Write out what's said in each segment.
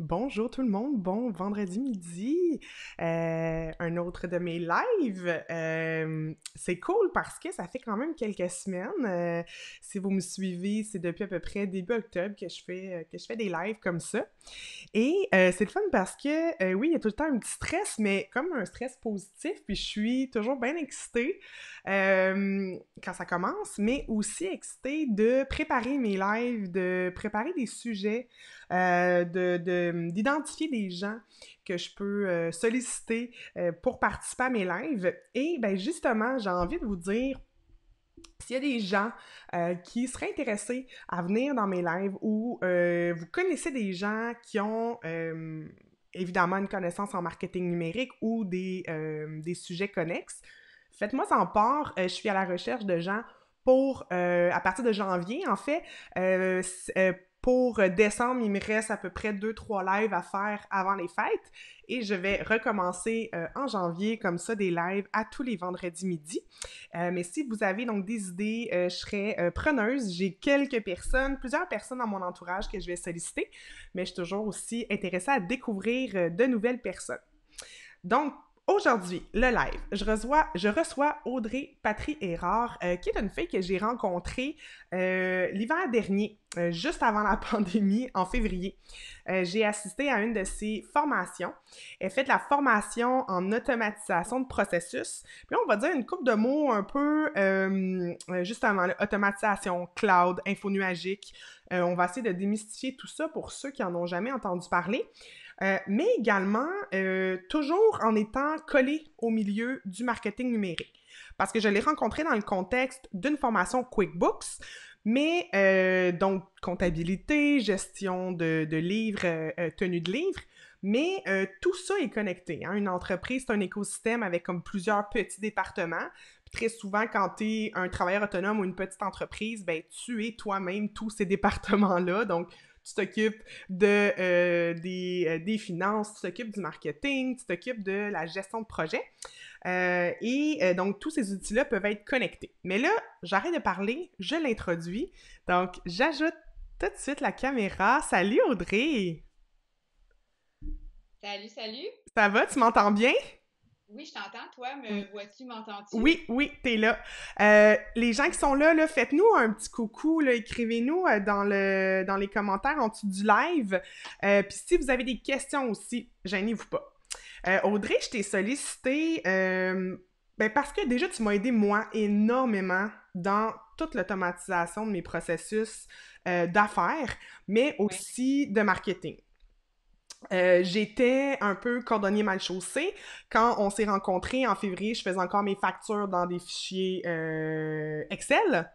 Bonjour tout le monde, bon vendredi midi, un autre de mes lives. C'est cool parce que ça fait quand même quelques semaines. Si vous me suivez, c'est depuis à peu près début octobre que je fais des lives comme ça. Et c'est le fun parce que, oui, il y a tout le temps un petit stress, mais comme un stress positif, puis je suis toujours bien excitée quand ça commence, mais aussi excitée de préparer mes lives, de préparer des sujets, d'identifier des gens que je peux solliciter pour participer à mes lives. Et ben justement, j'ai envie de vous dire s'il y a des gens qui seraient intéressés à venir dans mes lives ou vous connaissez des gens qui ont évidemment une connaissance en marketing numérique ou des sujets connexes, faites-moi en part. Je suis à la recherche de gens pour, à partir de janvier, en fait, pour décembre, il me reste à peu près deux trois lives à faire avant les fêtes et je vais recommencer en janvier comme ça des lives à tous les vendredis midi. Mais si vous avez donc des idées, je serais preneuse. J'ai quelques personnes, plusieurs personnes dans mon entourage que je vais solliciter, mais je suis toujours aussi intéressée à découvrir de nouvelles personnes. Donc, aujourd'hui, le live, je reçois Audrey Patry-Erard, qui est une fille que j'ai rencontrée l'hiver dernier, juste avant la pandémie, en février. J'ai assisté à une de ses formations. Elle fait de la formation en automatisation de processus. Puis on va dire une couple de mots un peu, justement, là, automatisation, cloud, infonuagique. On va essayer de démystifier tout ça pour ceux qui en ont jamais entendu parler. Mais également, toujours en étant collé au milieu du marketing numérique. Parce que je l'ai rencontré dans le contexte d'une formation QuickBooks, mais donc comptabilité, gestion de livres, tenue de livres, mais tout ça est connecté. Hein. Une entreprise, c'est un écosystème avec comme plusieurs petits départements. Puis très souvent, quand tu es un travailleur autonome ou une petite entreprise, ben tu es toi-même tous ces départements-là. Donc, tu t'occupes des finances, tu t'occupes du marketing, tu t'occupes de la gestion de projet. Donc, tous ces outils-là peuvent être connectés. Mais là, j'arrête de parler, je l'introduis. Donc, j'ajoute tout de suite la caméra. Salut Audrey! Salut, salut. Ça va? Tu m'entends bien? Oui, je t'entends. Toi, me vois-tu, m'entends-tu? Oui, oui, t'es là. Les gens qui sont là, faites-nous un petit coucou, là, écrivez-nous dans les commentaires en dessous du live. Puis si vous avez des questions aussi, gênez-vous pas. Audrey, je t'ai sollicité ben parce que déjà, tu m'as aidé, moi, énormément dans toute l'automatisation de mes processus d'affaires, mais Oui. aussi de marketing. J'étais un peu cordonnier mal chaussé. Quand on s'est rencontrés en février, je faisais encore mes factures dans des fichiers Excel.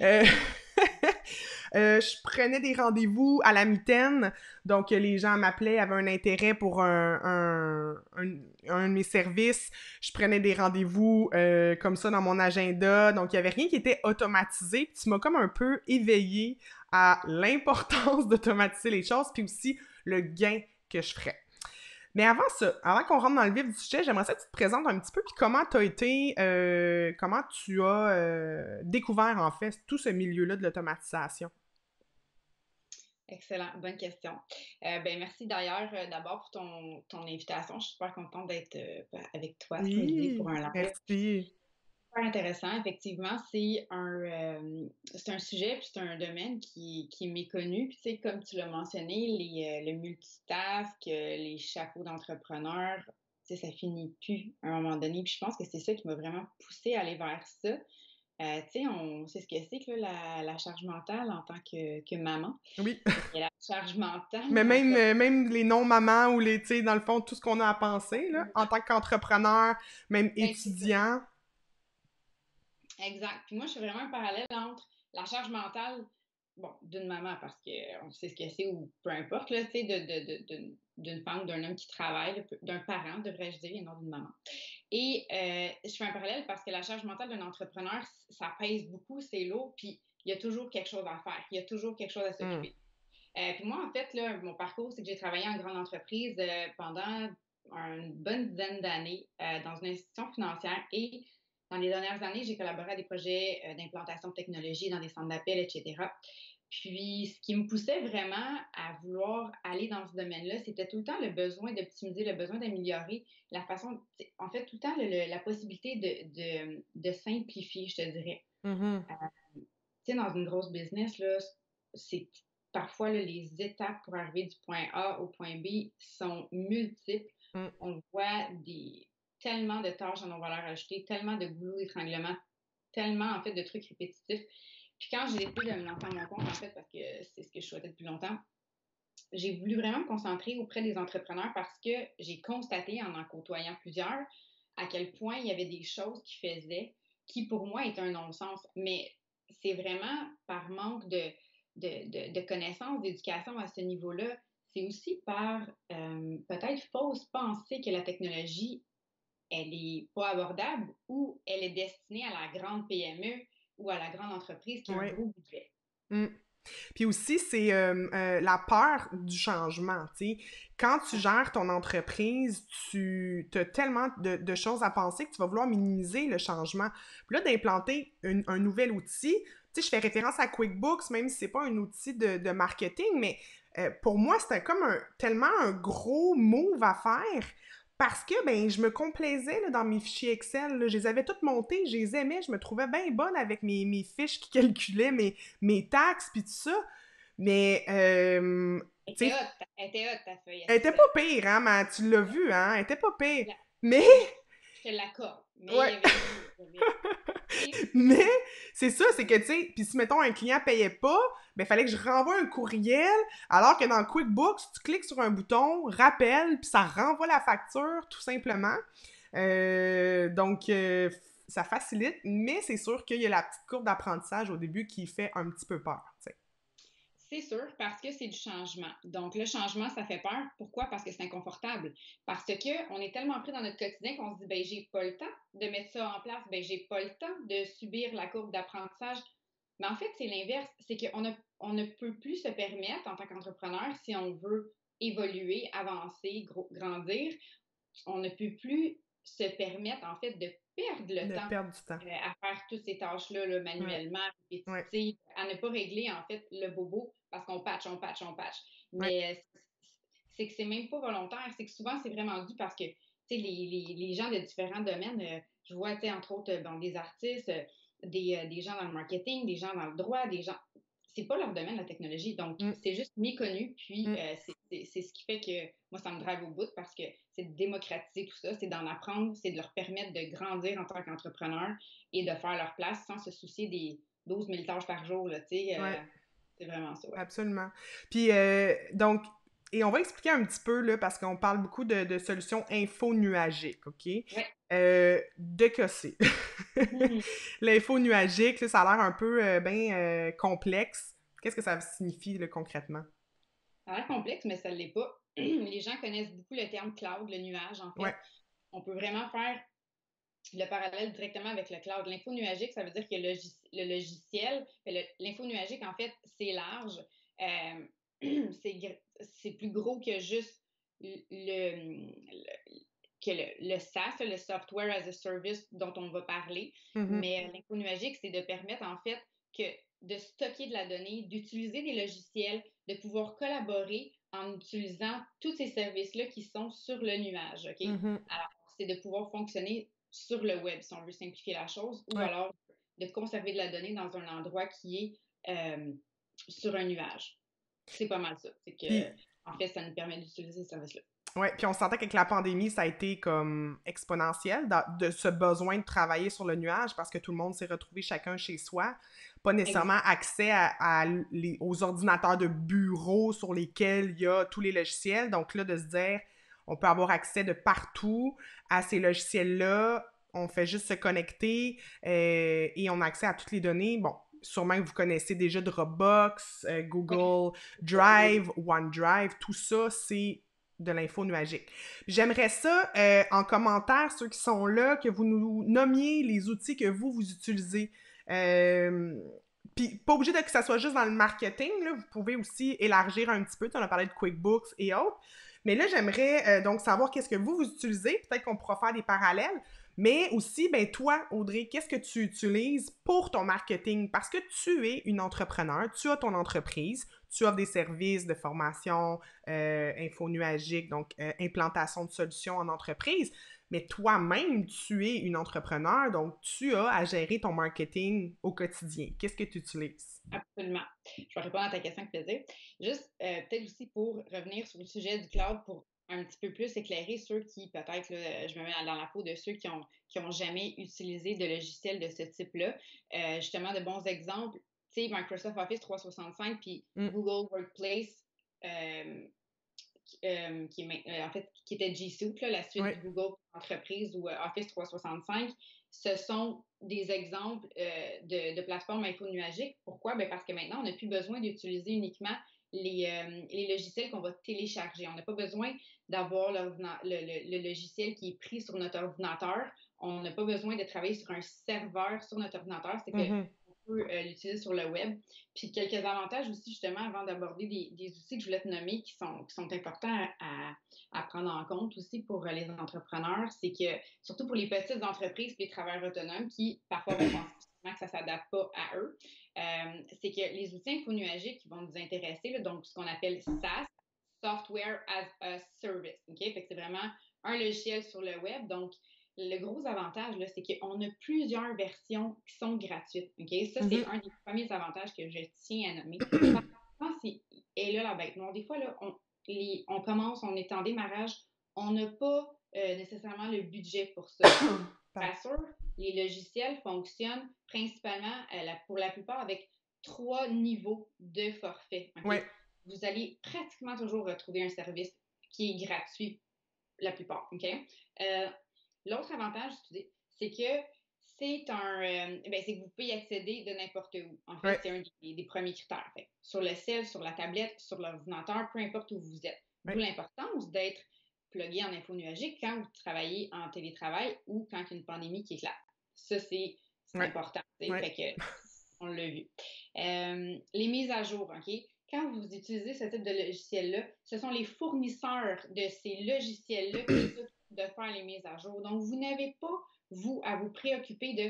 Euh, je prenais des rendez-vous à la mitaine, donc les gens m'appelaient, avaient un intérêt pour un de mes services. Je prenais des rendez-vous comme ça dans mon agenda, donc il n'y avait rien qui était automatisé. Puis tu m'as comme un peu éveillé à l'importance d'automatiser les choses, puis aussi le gain que je ferais. Mais avant ça, avant qu'on rentre dans le vif du sujet, j'aimerais ça que tu te présentes un petit peu, puis comment tu as découvert en fait tout ce milieu-là de l'automatisation. Excellent. Bonne question. Merci d'ailleurs d'abord pour ton invitation. Je suis super contente d'être avec toi aujourd'hui pour Oui, un live. merci. Super intéressant. Effectivement, c'est un sujet puis c'est un domaine qui est méconnu. Puis, tu sais, comme tu l'as mentionné, le multitask, les chapeaux d'entrepreneurs, tu sais, ça finit plus à un moment donné. Puis je pense que c'est ça qui m'a vraiment poussée à aller vers ça. Tu sais, on sait ce que c'est que là, la charge mentale en tant que maman. Oui. Fait que la charge mentale Mais même, d'entrepreneur. même les non-mamans ou tu sais, dans le fond, tout ce qu'on a à penser, là, en Exact. tant qu'entrepreneur, même Ben, c'est ça. étudiant. Exact. Puis moi, je fais vraiment un parallèle entre la charge mentale, bon, d'une maman, parce qu'on sait ce que c'est, ou peu importe, là, tu sais, d'une femme, d'un homme qui travaille, d'un parent, devrais-je dire, et non d'une maman. Et je fais un parallèle parce que la charge mentale d'un entrepreneur, ça pèse beaucoup, c'est lourd, puis il y a toujours quelque chose à faire, il y a toujours quelque chose à Hmm. s'occuper. Puis moi, en fait, là, mon parcours, c'est que j'ai travaillé en grande entreprise pendant une bonne dizaine d'années dans une institution financière et dans les dernières années, j'ai collaboré à des projets d'implantation de technologie dans des centres d'appel, etc. Puis, ce qui me poussait vraiment à vouloir aller dans ce domaine-là, c'était tout le temps le besoin d'optimiser, le besoin d'améliorer la façon, en fait, tout le temps la possibilité de simplifier, je te dirais. Mhm. Tu sais, dans une grosse business, là, c'est parfois là, les étapes pour arriver du point A au point B sont multiples. Mm. On voit tellement de tâches à non-valeur ajoutée, tellement de goulot d'étranglement, tellement en fait de trucs répétitifs. Puis quand j'ai décidé de me lancer à mon compte, en fait, parce que c'est ce que je souhaitais depuis longtemps, j'ai voulu vraiment me concentrer auprès des entrepreneurs parce que j'ai constaté en côtoyant plusieurs à quel point il y avait des choses qu'ils faisaient qui pour moi étaient un non-sens. Mais c'est vraiment par manque de connaissances, d'éducation à ce niveau-là. C'est aussi par peut-être fausse pensée que la technologie, elle est pas abordable ou elle est destinée à la grande PME ou à la grande entreprise qui a un Ouais. gros budget. Mm. Puis aussi, c'est la peur du changement, tu sais. Quand tu gères ton entreprise, tu as tellement de choses à penser que tu vas vouloir minimiser le changement. Puis là, d'implanter un nouvel outil, tu sais, je fais référence à QuickBooks, même si c'est pas un outil de marketing, mais pour moi, c'était comme tellement un gros move à faire parce que, ben, je me complaisais là, dans mes fichiers Excel, là. Je les avais toutes montées, je les aimais, je me trouvais bien bonne avec mes fiches qui calculaient mes taxes, puis tout ça. Mais, tu sais, Elle était haute, ta feuille elle était Excel. pas pire, hein, tu l'as vu, hein, elle était pas pire. La- Mais, je te l'accorde. Mais il ouais, y avait mieux. Et mais, c'est ça, c'est que, tu sais, puis si, mettons, un client payait pas, ben, il fallait que je renvoie un courriel, alors que dans QuickBooks, tu cliques sur un bouton, rappel, puis ça renvoie la facture, tout simplement. Donc, ça facilite, mais c'est sûr qu'il y a la petite courbe d'apprentissage au début qui fait un petit peu peur, tu sais. c'est sûr, parce que c'est du changement. Donc, le changement, ça fait peur. Pourquoi? Parce que c'est inconfortable. Parce que on est tellement pris dans notre quotidien qu'on se dit, ben, j'ai pas le temps de mettre ça en place. Ben, j'ai pas le temps de subir la courbe d'apprentissage. Mais en fait, c'est l'inverse. C'est on ne peut plus se permettre, en tant qu'entrepreneur, si on veut évoluer, avancer, grandir, on ne peut plus se permettre, en fait, de perdre le De temps perdre du temps. à faire toutes ces tâches-là là, Ouais, manuellement, ouais, répétitives, à ne pas régler, en fait, le bobo parce qu'on patch, on patch, on patch. ouais. Mais c'est que c'est même pas volontaire. C'est que souvent, c'est vraiment dû parce que, tu sais, les gens de différents domaines, je vois, tu sais, entre autres, bon, des artistes, des gens dans le marketing, des gens dans le droit, des gens c'est pas leur domaine, la technologie. Donc, Mm, c'est juste méconnu. Puis, mm. c'est ce qui fait que moi, ça me drive au bout parce que c'est de démocratiser tout ça, c'est d'en apprendre, c'est de leur permettre de grandir en tant qu'entrepreneur et de faire leur place sans se soucier des 12 000 tâches par jour, là, tu sais. Ouais, C'est vraiment ça, ouais. absolument. Puis, donc, et on va expliquer un petit peu, là, parce qu'on parle beaucoup de solutions info-nuagiques, OK? Ouais. De que c'est. Mhm. L'info nuagique, là, ça a l'air un peu bien complexe. Qu'est-ce que ça signifie, là, concrètement? Ça a l'air complexe, mais ça ne l'est pas. Les gens connaissent beaucoup le terme cloud, le nuage, en Ouais. fait. On peut vraiment faire le parallèle directement avec le cloud. L'info nuagique, ça veut dire que le logiciel, l'info nuagique, en fait, c'est large. C'est plus gros que juste le SaaS, le Software as a Service dont on va parler. Mhm. Mais l'info nuagique, c'est de permettre, en fait, de stocker de la donnée, d'utiliser des logiciels, de pouvoir collaborer en utilisant tous ces services-là qui sont sur le nuage. OK? Mhm. Alors, c'est de pouvoir fonctionner sur le web, si on veut simplifier la chose, ou Ouais. alors de conserver de la donnée dans un endroit qui est sur un nuage. C'est pas mal ça. C'est que, Puis, en fait, ça nous permet d'utiliser ces services-là. ouais, puis on sentait qu'avec la pandémie, ça a été comme exponentiel de ce besoin de travailler sur le nuage parce que tout le monde s'est retrouvé chacun chez soi. Pas nécessairement Exact. accès aux ordinateurs de bureau sur lesquels il y a tous les logiciels. Donc là, de se dire, on peut avoir accès de partout à ces logiciels-là. On fait juste se connecter et on a accès à toutes les données. Bon, sûrement que vous connaissez déjà Dropbox, Oui, Google ça, c'est des... Drive, OneDrive, tout ça, c'est de l'info nuagique. J'aimerais ça, en commentaire, ceux qui sont là, que vous nous nommiez les outils que vous utilisez. Puis, pas obligé de que ça soit juste dans le marketing, là, vous pouvez aussi élargir un petit peu. On a parlé de QuickBooks et autres. Mais là, j'aimerais donc savoir qu'est-ce que vous utilisez. Peut-être qu'on pourra faire des parallèles. Mais aussi, ben toi, Audrey, qu'est-ce que tu utilises pour ton marketing? Parce que tu es une entrepreneur, tu as ton entreprise, tu offres des services de formation infonuagique, donc implantation de solutions en entreprise, mais toi-même, tu es une entrepreneur, donc tu as à gérer ton marketing au quotidien. Qu'est-ce que tu utilises? Absolument. Je vais répondre à ta question avec plaisir. Juste, peut-être aussi pour revenir sur le sujet du cloud, pour un petit peu plus éclairer ceux qui, peut-être, là, je me mets dans la peau de ceux qui ont jamais utilisé de logiciel de ce type-là. Justement, de bons exemples, tu sais, Microsoft Office 365 puis Mm. Google Workplace, en fait, qui était G Suite, là, la suite Oui. du Google Entreprise ou Office 365, ce sont des exemples de plateformes infonuagiques. Pourquoi? Ben parce que maintenant, on n'a plus besoin d'utiliser uniquement les logiciels qu'on va télécharger. On n'a pas besoin d'avoir le logiciel qui est pris sur notre ordinateur. On n'a pas besoin de travailler sur un serveur sur notre ordinateur. C'est que Mhm. peut l'utiliser sur le web. Puis quelques avantages aussi, justement, avant d'aborder des outils que je voulais te nommer qui sont importants à prendre en compte aussi pour les entrepreneurs, c'est que, surtout pour les petites entreprises et les travailleurs autonomes qui, parfois, vont penser que ça ne s'adapte pas à eux, c'est que les outils infonuagiques qui vont nous intéresser, là, donc ce qu'on appelle SaaS, Software as a Service. Okay? Fait que c'est vraiment un logiciel sur le web. Donc, le gros avantage, là, c'est qu'on a plusieurs versions qui sont gratuites. Okay? Ça, c'est Mhm. un des premiers avantages que je tiens à nommer. Par contre, et là, la bête noire, des fois, là, on commence, on est en démarrage, on n'a pas nécessairement le budget pour ça. Bien sûr, les logiciels fonctionnent principalement, pour la plupart, avec 3 niveaux de forfait. Okay? Ouais. Vous allez pratiquement toujours retrouver un service qui est gratuit la plupart. Okay? L'autre avantage, c'est que c'est que vous pouvez y accéder de n'importe où. En fait, Ouais. c'est un des premiers critères. Fait, sur le cell, sur la tablette, sur l'ordinateur, peu importe où vous êtes. D'où Ouais. l'importance d'être plugué en info nuagique quand vous travaillez en télétravail ou quand il y a une pandémie qui éclate. Ça, c'est Ouais. important. Ouais. Fait que, on l'a vu. Les mises à jour, OK? Quand vous utilisez ce type de logiciel-là, ce sont les fournisseurs de ces logiciels-là qui s'occupent de faire les mises à jour. Donc, vous n'avez pas, vous, à vous préoccuper de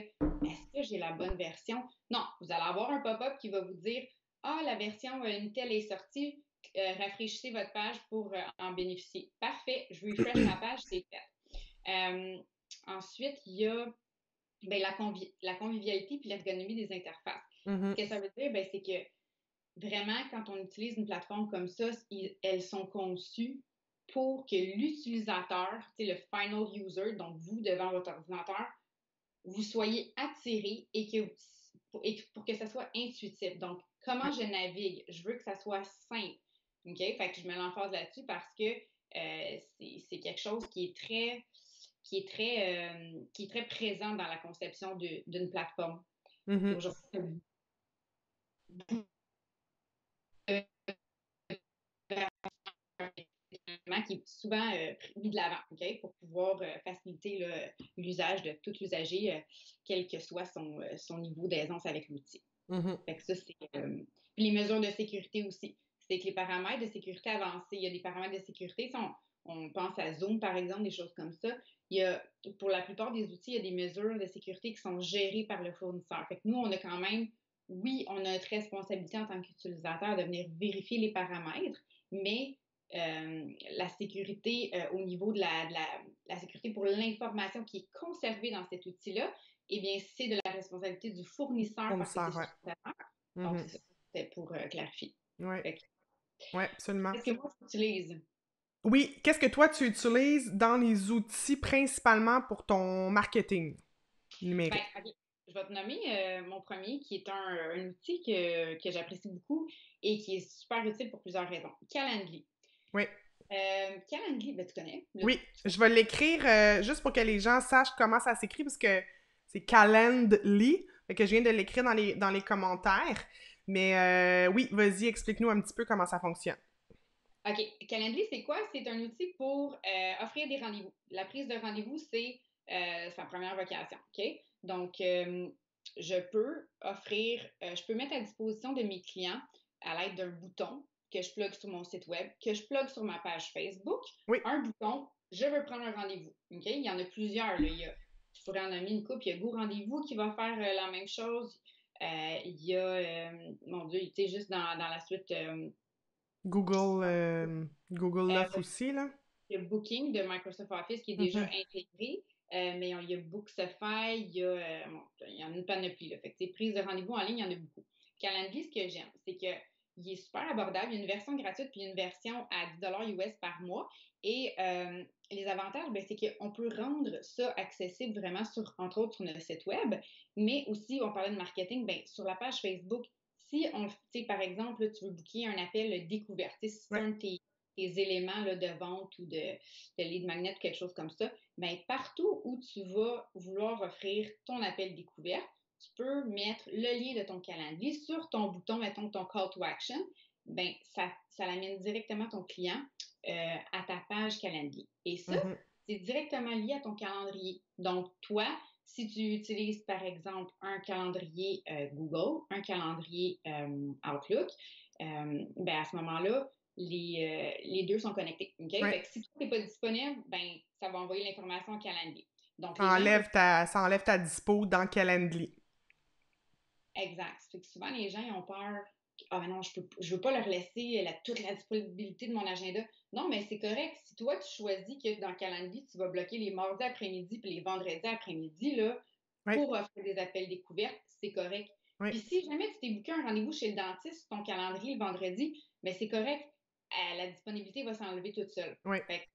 est-ce que j'ai la bonne version? Non, vous allez avoir un pop-up qui va vous dire ah, la version Intel est sortie, rafraîchissez votre page pour en bénéficier. Parfait, je refresh ma page, c'est fait. Ensuite, il y a ben, la convivialité puis l'ergonomie des interfaces. Mhm. Ce que ça veut dire, ben, c'est que vraiment, quand on utilise une plateforme comme ça, elles sont conçues pour que l'utilisateur, le final user, donc vous devant votre ordinateur, vous soyez attiré pour que ça soit intuitif. Donc, comment Ouais. je navigue? Je veux que ça soit simple. OK? Fait que je mets l'emphase là-dessus parce que c'est quelque chose qui est très présent dans la conception d'une plateforme. Mhm. Aujourd'hui, qui est souvent mis de l'avant, OK, pour pouvoir faciliter l'usage de tout usager, quel que soit son niveau d'aisance avec l'outil. Mhm. Fait que ça, c'est. Puis les mesures de sécurité aussi. C'est que les paramètres de sécurité avancés, il y a des paramètres de sécurité, si on pense à Zoom, par exemple, des choses comme ça. Pour la plupart des outils, il y a des mesures de sécurité qui sont gérées par le fournisseur. Fait que nous, on a quand même, oui, on a notre responsabilité en tant qu'utilisateur de venir vérifier les paramètres, mais la sécurité au niveau de la sécurité pour l'information qui est conservée dans cet outil-là, eh bien, c'est de la responsabilité du fournisseur parce que c'est Fournisseur, ouais. son serveur. Donc, Mhm. c'est ça. C'était pour clarifier. Ouais. Fait que, Ouais, absolument. qu'est-ce que moi j'utilise? Oui, qu'est-ce que toi tu utilises dans les outils principalement pour ton marketing Ben, numérique? OK. Je vais te nommer mon premier, qui est un outil que j'apprécie beaucoup et qui est super utile pour plusieurs raisons. Calendly. Oui. Calendly, ben, tu connais. Oui, je vais l'écrire juste pour que les gens sachent comment ça s'écrit parce que c'est Calendly, fait que je viens de l'écrire dans les commentaires. Mais oui, vas-y, explique-nous un petit peu comment ça fonctionne. OK. Calendly, c'est quoi? C'est un outil pour offrir des rendez-vous. La prise de rendez-vous, c'est sa première vocation. OK? Donc, je peux mettre à disposition de mes clients à l'aide d'un bouton que je plug sur mon site web, que je plug sur ma page Facebook, Oui. un bouton, je veux prendre un rendez-vous. OK? Il y en a plusieurs. Là. je pourrais en nommer une couple. Il y a Go Rendez-vous qui va faire la même chose. Il y a, mon Dieu, tu sais, juste dans la suite, Google l'offre aussi, là. il y a Booking de Microsoft Office qui est déjà Mhm. intégré, mais il y a Bookify, bon, il y en a une panoplie, là. Fait que, prise de rendez-vous en ligne, il y en a beaucoup. Calendly, ce que j'aime, c'est que il est super abordable. Il y a une version gratuite puis une version à 10 $ US par mois. Et les avantages, ben, c'est qu'on peut rendre ça accessible vraiment entre autres, sur notre site web, mais aussi, on parlait de marketing, ben, sur la page Facebook, si on, tu sais, par exemple, là, tu veux booker un appel découverte, si c'est Ouais. un de tes éléments là, de vente ou de lead magnet ou quelque chose comme ça, bien, partout où tu vas vouloir offrir ton appel découverte, tu peux mettre le lien de ton calendrier sur ton bouton, mettons ton call to action, bien, ça l'amène directement ton client à ta page calendrier. Et ça, Mhm. c'est directement lié à ton calendrier. Donc, toi, si tu utilises par exemple un calendrier Google, un calendrier Outlook, ben à ce moment-là, les deux sont connectés. OK? Ouais. Fait que si tu n'es pas disponible, ben, ça va envoyer l'information au calendrier. Donc, les gens peuvent. Ça enlève ta dispo dans Calendly. Exact. Fait que souvent, les gens ils ont peur. Ah, mais non, je veux pas leur laisser toute la disponibilité de mon agenda. Non, mais c'est correct. Si toi, tu choisis que dans Calendly, tu vas bloquer les mardis après-midi puis les vendredis après-midi, là, Oui, pour offrir des appels découvertes, c'est correct. oui. Puis si jamais tu t'es booké un rendez-vous chez le dentiste, ton calendrier le vendredi, mais c'est correct. La disponibilité va s'enlever toute seule. Oui. Fait que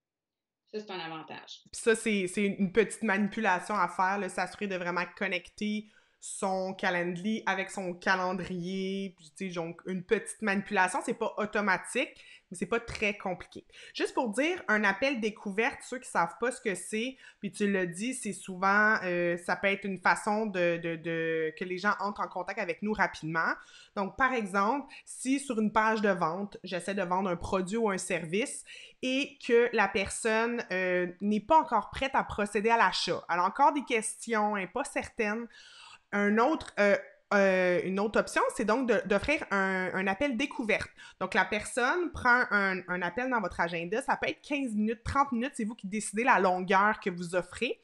ça, c'est un avantage. Puis ça, c'est une petite manipulation à faire, là, s'assurer de vraiment connecter son Calendly avec son calendrier. Puis, tu sais, donc, une petite manipulation, c'est pas automatique, mais c'est pas très compliqué. Juste pour dire, un appel découverte, ceux qui savent pas ce que c'est, puis tu l'as dit, c'est souvent, ça peut être une façon que les gens entrent en contact avec nous rapidement. Donc, par exemple, si sur une page de vente, j'essaie de vendre un produit ou un service, et que la personne n'est pas encore prête à procéder à l'achat. Elle a encore des questions, elle n'est pas certaine. Une autre option, c'est donc d'offrir un appel découverte. Donc, la personne prend un appel dans votre agenda. Ça peut être 15 minutes, 30 minutes. C'est vous qui décidez la longueur que vous offrez.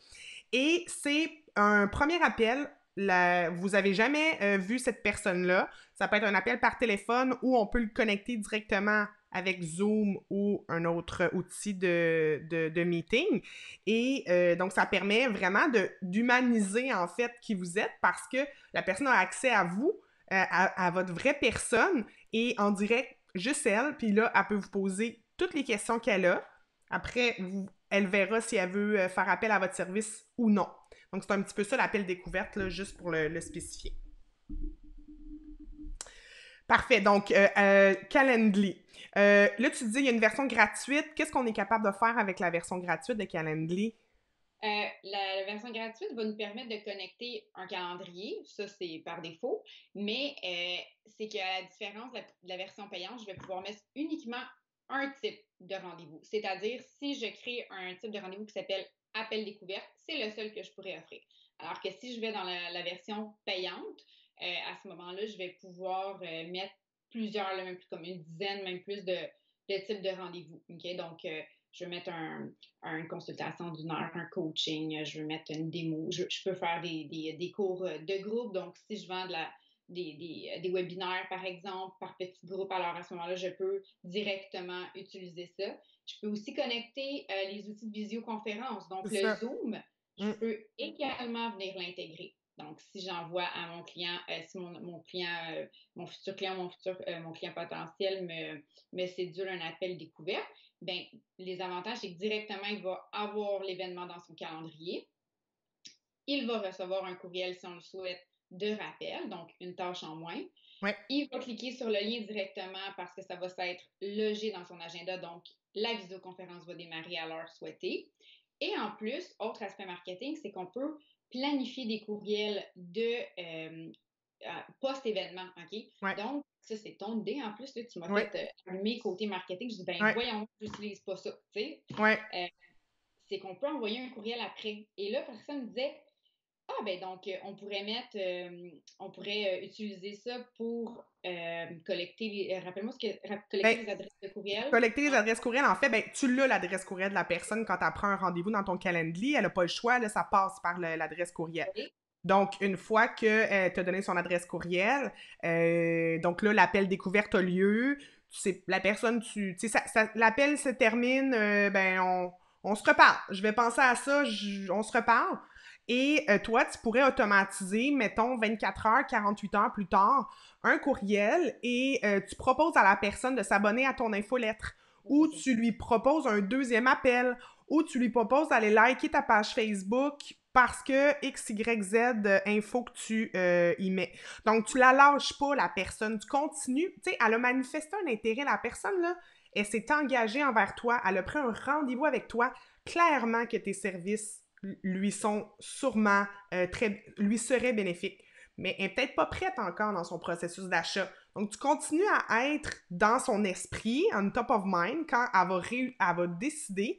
Et c'est un premier appel. Vous n'avez jamais vu cette personne-là. Ça peut être un appel par téléphone ou on peut le connecter directement avec Zoom ou un autre outil de meeting. Et donc, ça permet vraiment d'humaniser en fait qui vous êtes parce que la personne a accès à vous, à votre vraie personne et en direct, juste elle. Puis là, elle peut vous poser toutes les questions qu'elle a. Après, elle verra si elle veut faire appel à votre service ou non. Donc, c'est un petit peu ça l'appel découverte, là, juste pour le spécifier. Parfait. Donc, Calendly. Là, tu dis il y a une version gratuite. Qu'est-ce qu'on est capable de faire avec la version gratuite de Calendly? La version gratuite va nous permettre de connecter un calendrier, ça c'est par défaut, mais c'est qu'à la différence de la version payante, je vais pouvoir mettre uniquement un type de rendez-vous. C'est-à-dire, si je crée un type de rendez-vous qui s'appelle appel découverte, c'est le seul que je pourrais offrir. Alors que si je vais dans la version payante, à ce moment-là, je vais pouvoir mettre plusieurs, là, même plus comme une dizaine, même plus de types de rendez-vous. Okay? Donc, je vais mettre une consultation d'une heure, un coaching, je veux mettre une démo, je peux faire des cours de groupe. Donc, si je vends des webinaires, par exemple, par petit groupe, alors à ce moment-là, je peux directement utiliser ça. Je peux aussi connecter les outils de visioconférence. Donc, C'est le ça. Zoom, je Mm. peux également venir l'intégrer. Donc, si j'envoie à mon client, si mon client, mon futur client, mon client potentiel me sédule un appel découverte, ben, les avantages, c'est que directement, il va avoir l'événement dans son calendrier. Il va recevoir un courriel, si on le souhaite, de rappel, donc une tâche en moins. Ouais. Il va cliquer sur le lien directement parce que ça va s'être logé dans son agenda, donc la visioconférence va démarrer à l'heure souhaitée. Et en plus, autre aspect marketing, c'est qu'on peut planifier des courriels de post-événement, OK? Ouais. Donc, ça, c'est ton idée. En plus, là, tu m'as Ouais. fait allumer côté marketing. Je dis, ben Ouais. voyons, je n'utilise pas ça, tu sais. Ouais. Euh, c'est qu'on peut envoyer un courriel après. Et là, personne me disait, Ah, ben donc, on pourrait utiliser ça pour collecter rappelle-moi collecter Ben, les adresses de courriel. collecter les adresses courriel, en fait, ben, tu l'as l'adresse courriel de la personne quand elle prend un rendez-vous dans ton calendrier. Elle n'a pas le choix, là, ça passe par l'adresse courriel. Oui. Donc, une fois qu'elle t'a donné son adresse courriel, donc là, l'appel découverte a lieu. Tu sais, la personne, tu sais, l'appel se termine, ben, on se reparle. Je vais penser à ça, on se reparle. Et toi, tu pourrais automatiser, mettons, 24 heures, 48 heures plus tard, un courriel et tu proposes à la personne de s'abonner à ton infolettre Oui, c'est ou ça. tu lui proposes un deuxième appel ou tu lui proposes d'aller liker ta page Facebook parce que X, Y, Z info que tu y mets. Donc, tu la lâches pas, la personne. Tu continues. Tu sais, elle a manifesté un intérêt. La personne, là, elle s'est engagée envers toi. Elle a pris un rendez-vous avec toi. Clairement que tes services lui sont sûrement lui seraient bénéfiques. Mais elle n'est peut-être pas prête encore dans son processus d'achat. Donc, tu continues à être dans son esprit, on top of mind, quand elle va décider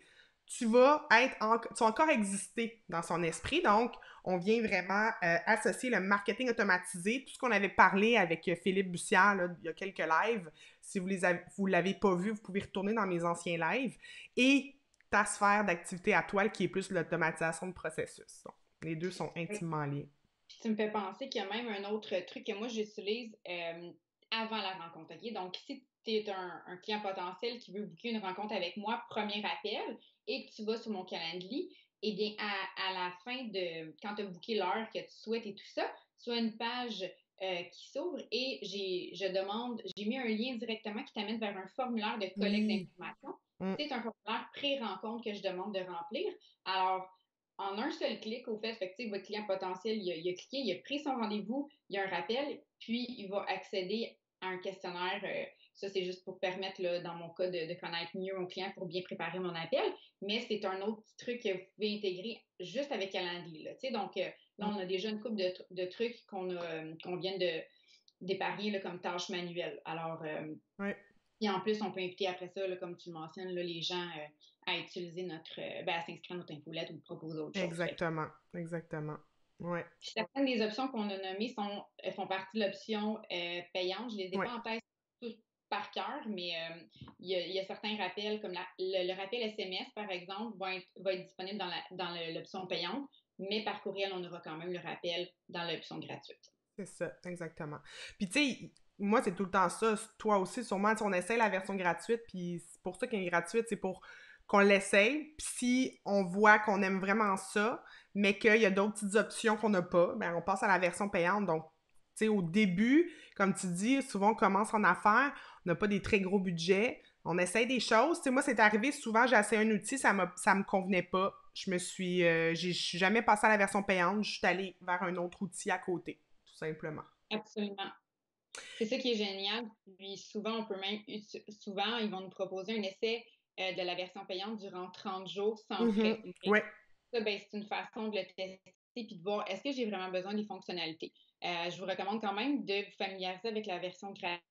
tu vas encore exister dans son esprit. Donc, on vient vraiment associer le marketing automatisé, tout ce qu'on avait parlé avec Philippe Bussière là, il y a quelques lives. Si vous l'avez pas vu, vous pouvez retourner dans mes anciens lives. Et ta sphère d'activité à toi, qui est plus l'automatisation de processus. Donc, les deux sont Oui. intimement liés. Puis tu me fais penser qu'il y a même un autre truc que moi j'utilise avant la rencontre. OK? Donc, si tu es un client potentiel qui veut booker une rencontre avec moi, premier appel, et que tu vas sur mon calendrier, eh bien, à la fin de quand tu as booké l'heure que tu souhaites et tout ça, tu as une page qui s'ouvre et j'ai mis un lien directement qui t'amène vers un formulaire de collecte Oui. d'informations. Mm. C'est un formulaire pré-rencontre que je demande de remplir. Alors, en un seul clic, au fait que votre client potentiel, il a cliqué, il a pris son rendez-vous, il y a un rappel, puis il va accéder à un questionnaire. Ça, c'est juste pour permettre, là, dans mon cas, de connaître mieux mon client pour bien préparer mon appel. Mais c'est un autre petit truc que vous pouvez intégrer juste avec Calendly. Là, donc, là, Mm. on a déjà une couple de trucs qu'on vient d'épargner là, comme tâche manuelle. Alors, Ouais. et en plus, on peut inviter après ça, là, comme tu le mentionnes, là, les gens à utiliser à s'inscrire à notre infolette ou proposer autre chose. Exactement. Exactement. Ouais. Certaines des options qu'on a nommées font partie de l'option payante. Je ne les ai Ouais. pas en tête toutes par cœur, mais il y a certains rappels, comme le rappel SMS, par exemple, va être disponible dans l'option payante, mais par courriel, on aura quand même le rappel dans l'option gratuite. C'est ça, exactement. Puis tu sais, moi, c'est tout le temps ça. Toi aussi, sûrement, on essaie la version gratuite, puis c'est pour ça qu'elle est gratuite, c'est pour qu'on l'essaye. Puis si on voit qu'on aime vraiment ça, mais qu'il y a d'autres petites options qu'on n'a pas, ben on passe à la version payante. Donc, tu sais, au début, comme tu dis, souvent on commence en affaires, on n'a pas des très gros budgets, on essaye des choses. Tu sais, moi, c'est arrivé souvent, j'ai essayé un outil, ça me convenait pas. Je suis jamais passée à la version payante, je suis allée vers un autre outil à côté tout simplement. Absolument. C'est ça qui est génial. Puis souvent, souvent, ils vont nous proposer un essai de la version payante durant 30 jours sans frais. Ouais, Ça, ben, c'est une façon de le tester puis de voir est-ce que j'ai vraiment besoin des fonctionnalités. Je vous recommande quand même de vous familiariser avec la version gratuite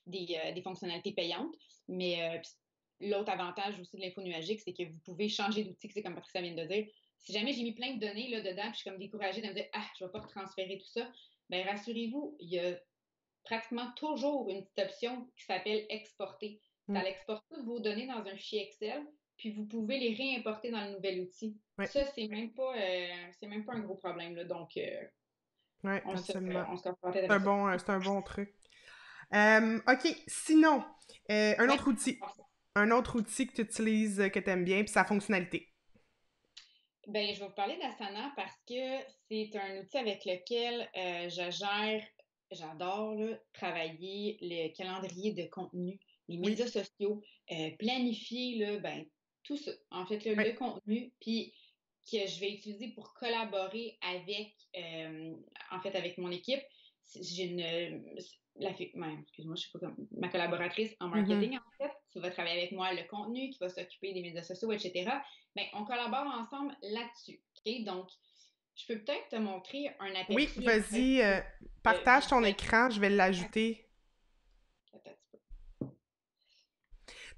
des fonctionnalités payantes. Mais l'autre avantage aussi de l'info nuagique, c'est que vous pouvez changer d'outil, c'est comme Patricia vient de dire. Si jamais j'ai mis plein de données là, dedans, puis je suis comme découragée de me dire ah, je ne vais pas transférer tout ça, ben rassurez-vous, il y a pratiquement toujours une petite option qui s'appelle exporter. mm, Ça l'exporte toutes vos données dans un fichier Excel, puis vous pouvez les réimporter dans le nouvel outil. ouais, Ça, c'est même pas un gros problème. Là, donc, ouais, absolument. on se casse pas la tête avec ça. C'est un bon truc. OK, sinon, un Ouais. autre outil. Un autre outil que tu utilises, que tu aimes bien, puis sa fonctionnalité. Ben, je vais vous parler d'Asana parce que c'est un outil avec lequel j'adore là, travailler le calendrier de contenu, les Oui, médias sociaux, planifier là, ben, tout ça. En fait, là, oui. le contenu, puis que je vais utiliser pour collaborer en fait, avec mon équipe. J'ai excuse-moi, je sais pas comment, ma collaboratrice en Mhm. marketing, en fait, qui va travailler avec moi le contenu, qui va s'occuper des médias sociaux, etc. Ben, on collabore ensemble là-dessus. OK? Donc, je peux peut-être te montrer un Oui, aperçu là, vas-y, partage ton visuel. écran, je vais l'ajouter. Attends un petit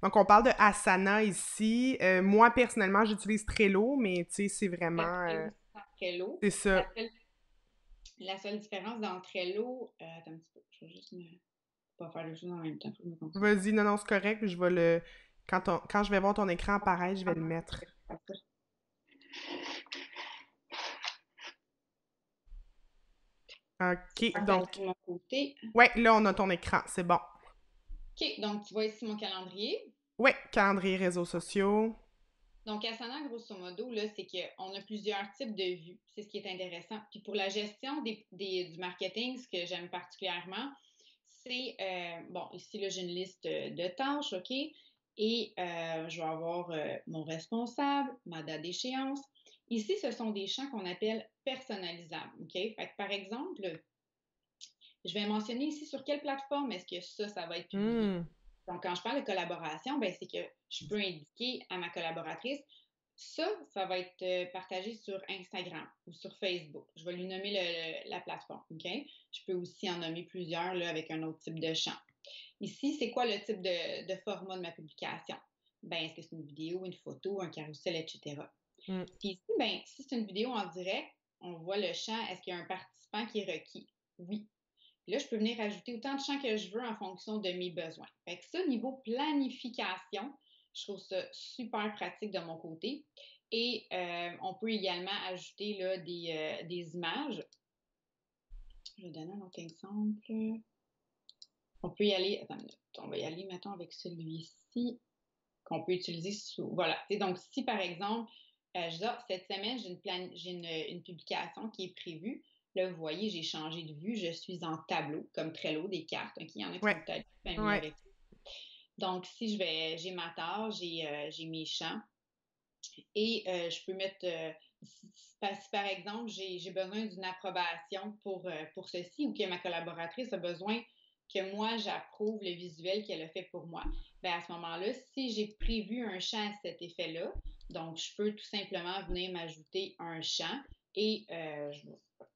peu. Donc, on parle de Asana ici. Moi, personnellement, j'utilise Trello, mais tu sais, c'est Ça vraiment... fait aussi dans Trello. c'est ça. La seule différence dans Trello, attends un petit peu, je vais juste me pas faire les choses en même temps, faut que je me concentre. Vas-y, non, non, c'est correct, puis je vais le... Quand je vais voir ton écran apparaître, je vais le mettre. OK, Parfait donc... de mon côté. Ouais, là, on a ton écran, c'est bon. OK, donc tu vois ici mon calendrier. Ouais, calendrier, réseaux sociaux. Donc, Asana, grosso modo, là, c'est qu'on a plusieurs types de vues. C'est ce qui est intéressant. Puis pour la gestion du marketing, ce que j'aime particulièrement, c'est, bon, ici, là, j'ai une liste de tâches, OK? Et je vais avoir mon responsable, ma date d'échéance. Ici, ce sont des champs qu'on appelle personnalisables, OK? Fait que, par exemple, je vais mentionner ici sur quelle plateforme est-ce que ça va être publié. Hmm. Donc, quand je parle de collaboration, ben, c'est que je peux indiquer à ma collaboratrice, ça va être partagé sur Instagram ou sur Facebook. Je vais lui nommer la plateforme, OK? Je peux aussi en nommer plusieurs là, avec un autre type de champ. Ici, c'est quoi le type de format de ma publication? Ben, est-ce que c'est une vidéo, une photo, un carrousel, etc. Hmm. Puis ici, ben, si c'est une vidéo en direct, on voit le champ, est-ce qu'il y a un participant qui est requis? Oui. Puis là, je peux venir ajouter autant de champs que je veux en fonction de mes besoins. Fait que ça, niveau planification, je trouve ça super pratique de mon côté. Et on peut également ajouter là, des images. Je vais donner un autre exemple. On peut y aller, attends une minute, on va y aller, mettons, avec celui-ci qu'on peut utiliser sous. Voilà. Donc, si par exemple, je dis, cette semaine, j'ai une publication qui est prévue. Là, vous voyez, j'ai changé de vue. Je suis en tableau, comme Trello, des cartes. OK? Il y en a qui Ouais, sont peut-être familiers ouais. avec. Donc, si j'ai ma tâche, j'ai mes champs et je peux mettre, si par exemple, j'ai besoin d'une approbation pour ceci ou que ma collaboratrice a besoin que moi, j'approuve le visuel qu'elle a fait pour moi. Bien, à ce moment-là, si j'ai prévu un champ à cet effet-là, donc je peux tout simplement venir m'ajouter un champ et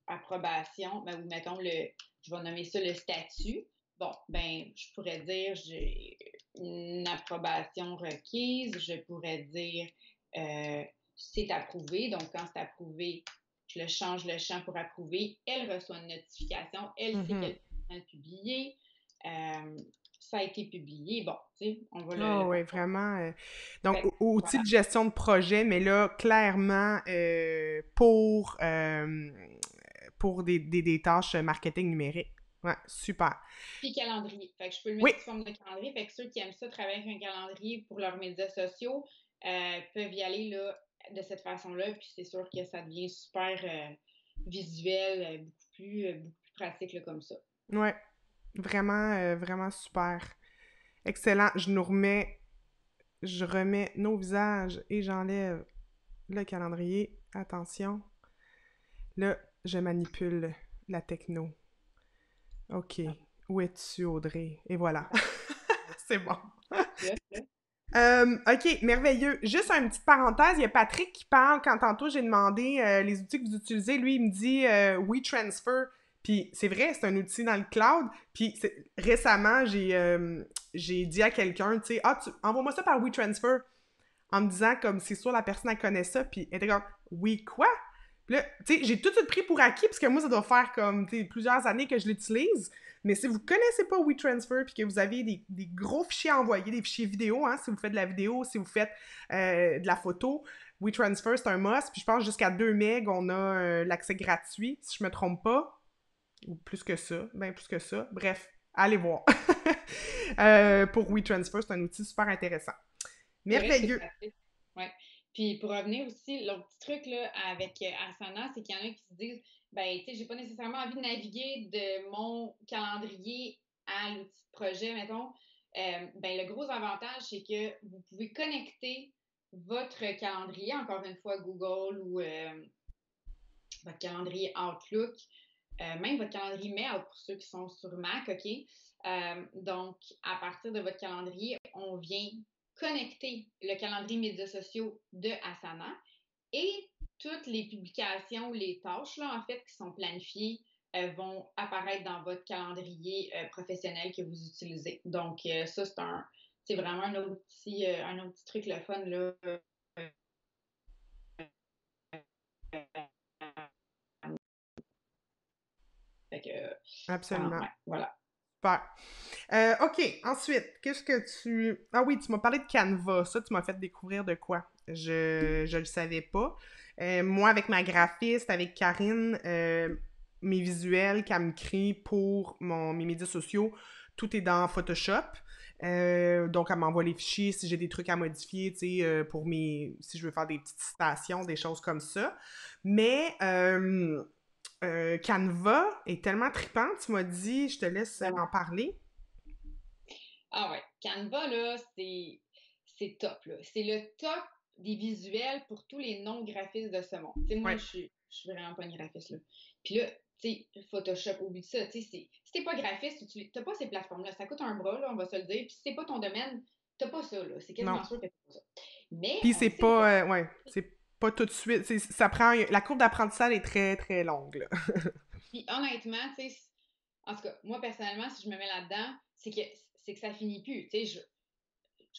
approbation, ben, ou mettons je vais nommer ça le statut. Bon, ben, je pourrais dire j'ai une approbation requise, je pourrais dire c'est approuvé. Donc, quand c'est approuvé, je le change le champ pour approuver. Elle reçoit une notification. Elle sait Mhm. qu'elle est publiée. Ça a été publié. Bon, tu sais, on va Oh, le oui, contrôler. vraiment. Donc, Fait que, outil voilà. de gestion de projet, mais là, clairement, pour des tâches marketing numérique. Ouais, super. Puis calendrier. Fait que je peux le Oui, mettre sous forme de calendrier. Fait que ceux qui aiment ça, travailler avec un calendrier pour leurs médias sociaux, peuvent y aller là, de cette façon-là. Puis c'est sûr que ça devient super visuel, beaucoup plus pratique là, comme ça. ouais, vraiment, vraiment super. Excellent. Je remets nos visages et j'enlève le calendrier. Attention. Là, je manipule la techno. OK. Où es-tu, Audrey? Et voilà. C'est bon. Là. OK, merveilleux. Juste une petite parenthèse, il y a Patrick qui parle quand tantôt j'ai demandé les outils que vous utilisez. Lui, il me dit WeTransfer. Puis c'est vrai, c'est un outil dans le cloud. Puis récemment, j'ai dit à quelqu'un, tu sais, envoie-moi ça par WeTransfer. En me disant comme c'est sûr la personne elle connaît ça. Puis elle était comme, oui, quoi? Puis là, tu sais, j'ai tout de suite pris pour acquis parce que moi, ça doit faire comme plusieurs années que je l'utilise. Mais si vous connaissez pas WeTransfer puis que vous avez des gros fichiers à envoyer, des fichiers vidéo, hein, si vous faites de la vidéo, si vous faites de la photo, WeTransfer, c'est un must. Puis je pense jusqu'à 2 MB, on a l'accès gratuit, si je me trompe pas. Ou plus que ça, bien plus que ça. Bref, allez voir. Pour WeTransfer, c'est un outil super intéressant. C'est vrai que c'est Merveilleux. pratique. Ouais. Puis pour revenir aussi, l'autre petit truc là, avec Asana, c'est qu'il y en a qui se disent ben, tu sais, j'ai pas nécessairement envie de naviguer de mon calendrier à l'outil de projet, mettons. Ben, le gros avantage, c'est que vous pouvez connecter votre calendrier, encore une fois, Google ou votre calendrier Outlook, même votre calendrier Mail pour ceux qui sont sur Mac, OK? Donc, à partir de votre calendrier, on vient connecter le calendrier médias sociaux de Asana et toutes les publications, les tâches, là, en fait, qui sont planifiées vont apparaître dans votre calendrier professionnel que vous utilisez. Donc, ça, c'est vraiment un autre petit truc le fun, là. Fait que, Absolument. ouais, voilà. Super. OK, ensuite, qu'est-ce que tu... Ah oui, tu m'as parlé de Canva. Ça, tu m'as fait découvrir de quoi? Je le savais pas. Moi, avec ma graphiste, avec Karine, mes visuels qu'elle me crée pour mes médias sociaux, tout est dans Photoshop. Donc, elle m'envoie les fichiers si j'ai des trucs à modifier, tu sais, pour si je veux faire des petites citations, des choses comme ça. Mais Canva est tellement trippant, tu m'as dit, je te laisse en parler. Ah ouais, Canva, là, c'est top, là. C'est le top des visuels pour tous les non-graphistes de ce monde. Tu sais, moi, Ouais. je suis vraiment pas une graphiste, là. Puis là, tu sais, Photoshop, oublie ça. Tu sais, si t'es pas graphiste, t'as pas ces plateformes-là. Ça coûte un bras, là, on va se le dire. Puis si c'est pas ton domaine, t'as pas ça, là. C'est Non. quasiment sûr que t'as pas ça. Mais Puis on le c'est sait aujourd'hui. pas, ouais, c'est pas tout de suite. Ça prend, la courbe d'apprentissage est très très longue là. Puis honnêtement, tu sais, en tout cas, moi, personnellement, si je me mets là-dedans, c'est que ça finit plus. Tu sais, je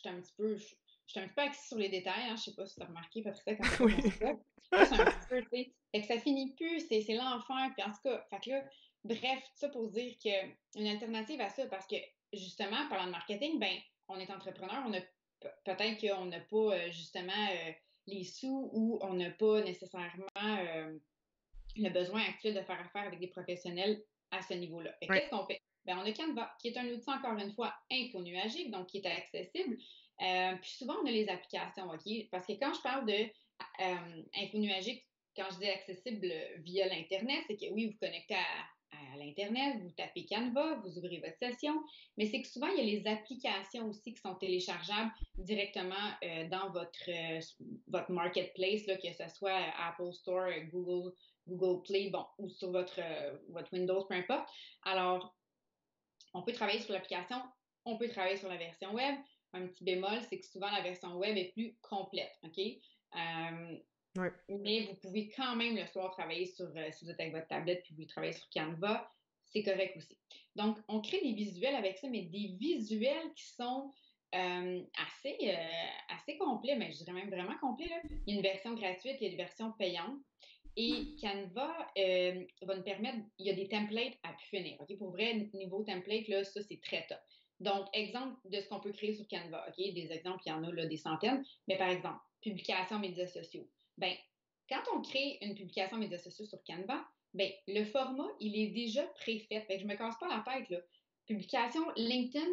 suis un petit peu, je suis un petit peu axée sur les détails, hein. Je sais pas si tu as remarqué, Patricia, quand tu fait Oui. ton site web. Juste un petit peu, tu sais. Fait que ça finit plus, c'est l'enfer. Puis en tout cas, fait que là, bref, tout ça pour dire qu'une alternative à ça, parce que justement, parlant de marketing, ben, on est entrepreneur, peut-être qu'on n'a pas justement les sous ou on n'a pas nécessairement le besoin actuel de faire affaire avec des professionnels à ce niveau-là. Ouais. Qu'est-ce qu'on fait? Ben, on a Canva, qui est un outil, encore une fois, infonuagique, donc qui est accessible. Puis souvent, on a les applications, OK? Parce que quand je parle de infonuagique, quand je dis accessible via l'Internet, c'est que oui, vous connectez à l'Internet, vous tapez Canva, vous ouvrez votre session, mais c'est que souvent, il y a les applications aussi qui sont téléchargeables directement dans votre marketplace, là, que ce soit Apple Store, Google Play, bon, ou sur votre Windows, peu importe. Alors, on peut travailler sur l'application, on peut travailler sur la version web. Un petit bémol, c'est que souvent la version web est plus complète, OK? Ouais. Mais vous pouvez quand même le soir travailler si vous êtes avec votre tablette puis vous travaillez sur Canva, c'est correct aussi. Donc, on crée des visuels avec ça, mais des visuels qui sont assez complets, mais je dirais même vraiment complets, là. Il y a une version gratuite, il y a une version payante. Et Canva va nous permettre, il y a des templates à pu finir. OK? Pour vrai, niveau template, là, ça, c'est très top. Donc, exemple de ce qu'on peut créer sur Canva. OK? Des exemples, il y en a là, des centaines. Mais par exemple, publication médias sociaux. Ben, quand on crée une publication médias sociaux sur Canva, ben, le format, il est déjà préfait. Fait que je me casse pas la tête, là. Publication LinkedIn,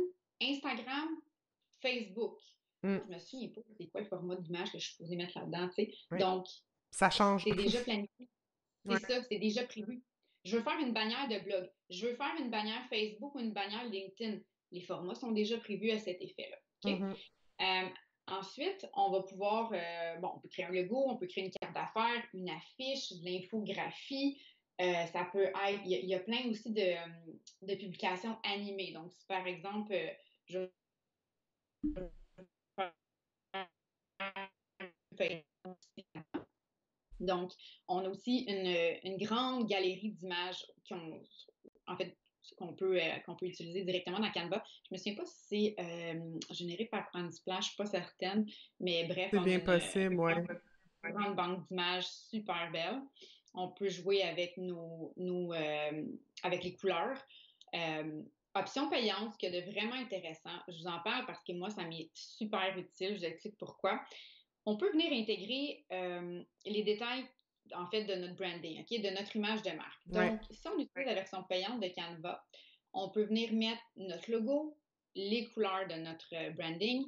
Instagram, Facebook. Mm. Je me souviens pas c'est quoi le format d'image que je suis supposée mettre là-dedans, tu sais. Ouais. Donc, Ça change. c'est déjà planifié. C'est Ouais. ça, c'est déjà prévu. Je veux faire une bannière de blog. Je veux faire une bannière Facebook ou une bannière LinkedIn. Les formats sont déjà prévus à cet effet-là. OK? Mhm. Euh, Ensuite, on va pouvoir, bon, on peut créer un logo, on peut créer une carte d'affaires, une affiche, de l'infographie. Ça peut être, il y a plein aussi de publications animées. Donc, si par exemple, je fais donc, on a aussi une grande galerie d'images en fait, qu'on peut utiliser directement dans Canva. Je me souviens pas si c'est généré par Unsplash, je suis pas certaine, mais bref, C'est on a bien possible, ouais. une grande banque d'images super belle. On peut jouer avec avec les couleurs. Euh, Option payante, ce qui est de vraiment intéressant, je vous en parle parce que moi, ça m'est super utile. Je vous explique pourquoi. On peut venir intégrer les détails, en fait, de notre branding, OK, de notre image de marque. Ouais. Donc, si on utilise la version payante de Canva, on peut venir mettre notre logo, les couleurs de notre branding,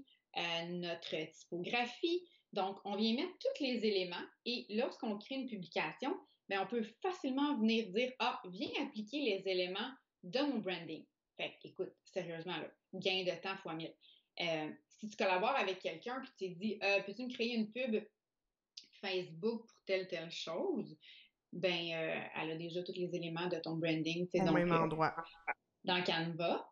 notre typographie. Donc, on vient mettre tous les éléments et lorsqu'on crée une publication, bien, on peut facilement venir dire, ah, viens appliquer les éléments de mon branding. Fait que, écoute, sérieusement, là, gain de temps fois 1000. Si tu collabores avec quelqu'un et tu te dis, peux-tu me créer une pub Facebook pour telle chose? Ben, elle a déjà tous les éléments de ton branding, tu sais, Au donc même endroit. dans Canva.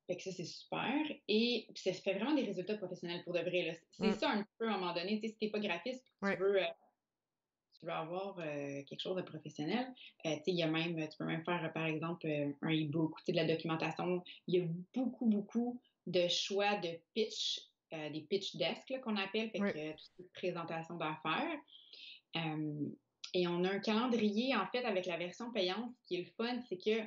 Fait que ça, c'est super. Et puis ça fait vraiment des résultats professionnels pour de vrai, là. C'est Mm. ça un peu à un moment donné. Tu sais, si t'es pas graphiste, Ouais. tu veux avoir quelque chose de professionnel, tu sais, tu peux même faire, par exemple, un e-book, tu sais, de la documentation. Il y a beaucoup, beaucoup de choix de pitch, des pitch desks là, qu'on appelle, fait Oui. que tout ce qui est présentation d'affaires. Euh, et on a un calendrier, en fait, avec la version payante. Ce qui est le fun, c'est que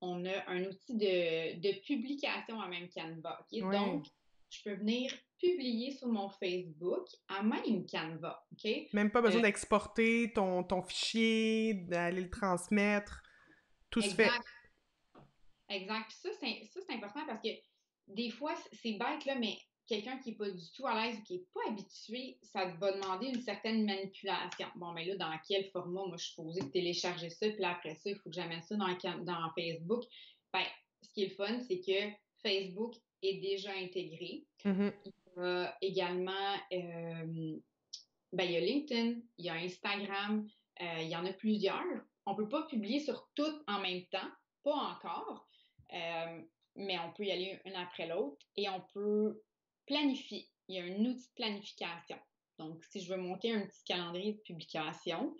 on a un outil de publication en même Canva. OK? Oui. Donc, je peux venir publier sur mon Facebook en même Canva. OK? Même pas besoin d'exporter ton fichier, d'aller le transmettre. Tout se fait. Exact, exact. Puis ça, c'est important parce que des fois, c'est bête, là, mais quelqu'un qui n'est pas du tout à l'aise ou qui n'est pas habitué, ça va demander une certaine manipulation. Bon, mais là, dans quel format? Moi, je suis supposée télécharger ça, puis là, après ça, il faut que j'amène ça dans Facebook. Ben, ce qui est le fun, c'est que Facebook est déjà intégré. Mhm. Il y a également, ben, il y a LinkedIn, il y a Instagram, il y en a plusieurs. On ne peut pas publier sur toutes en même temps, pas encore, euh, mais on peut y aller une après l'autre et on peut planifier. Il y a un outil de planification. Donc, si je veux monter un petit calendrier de publication,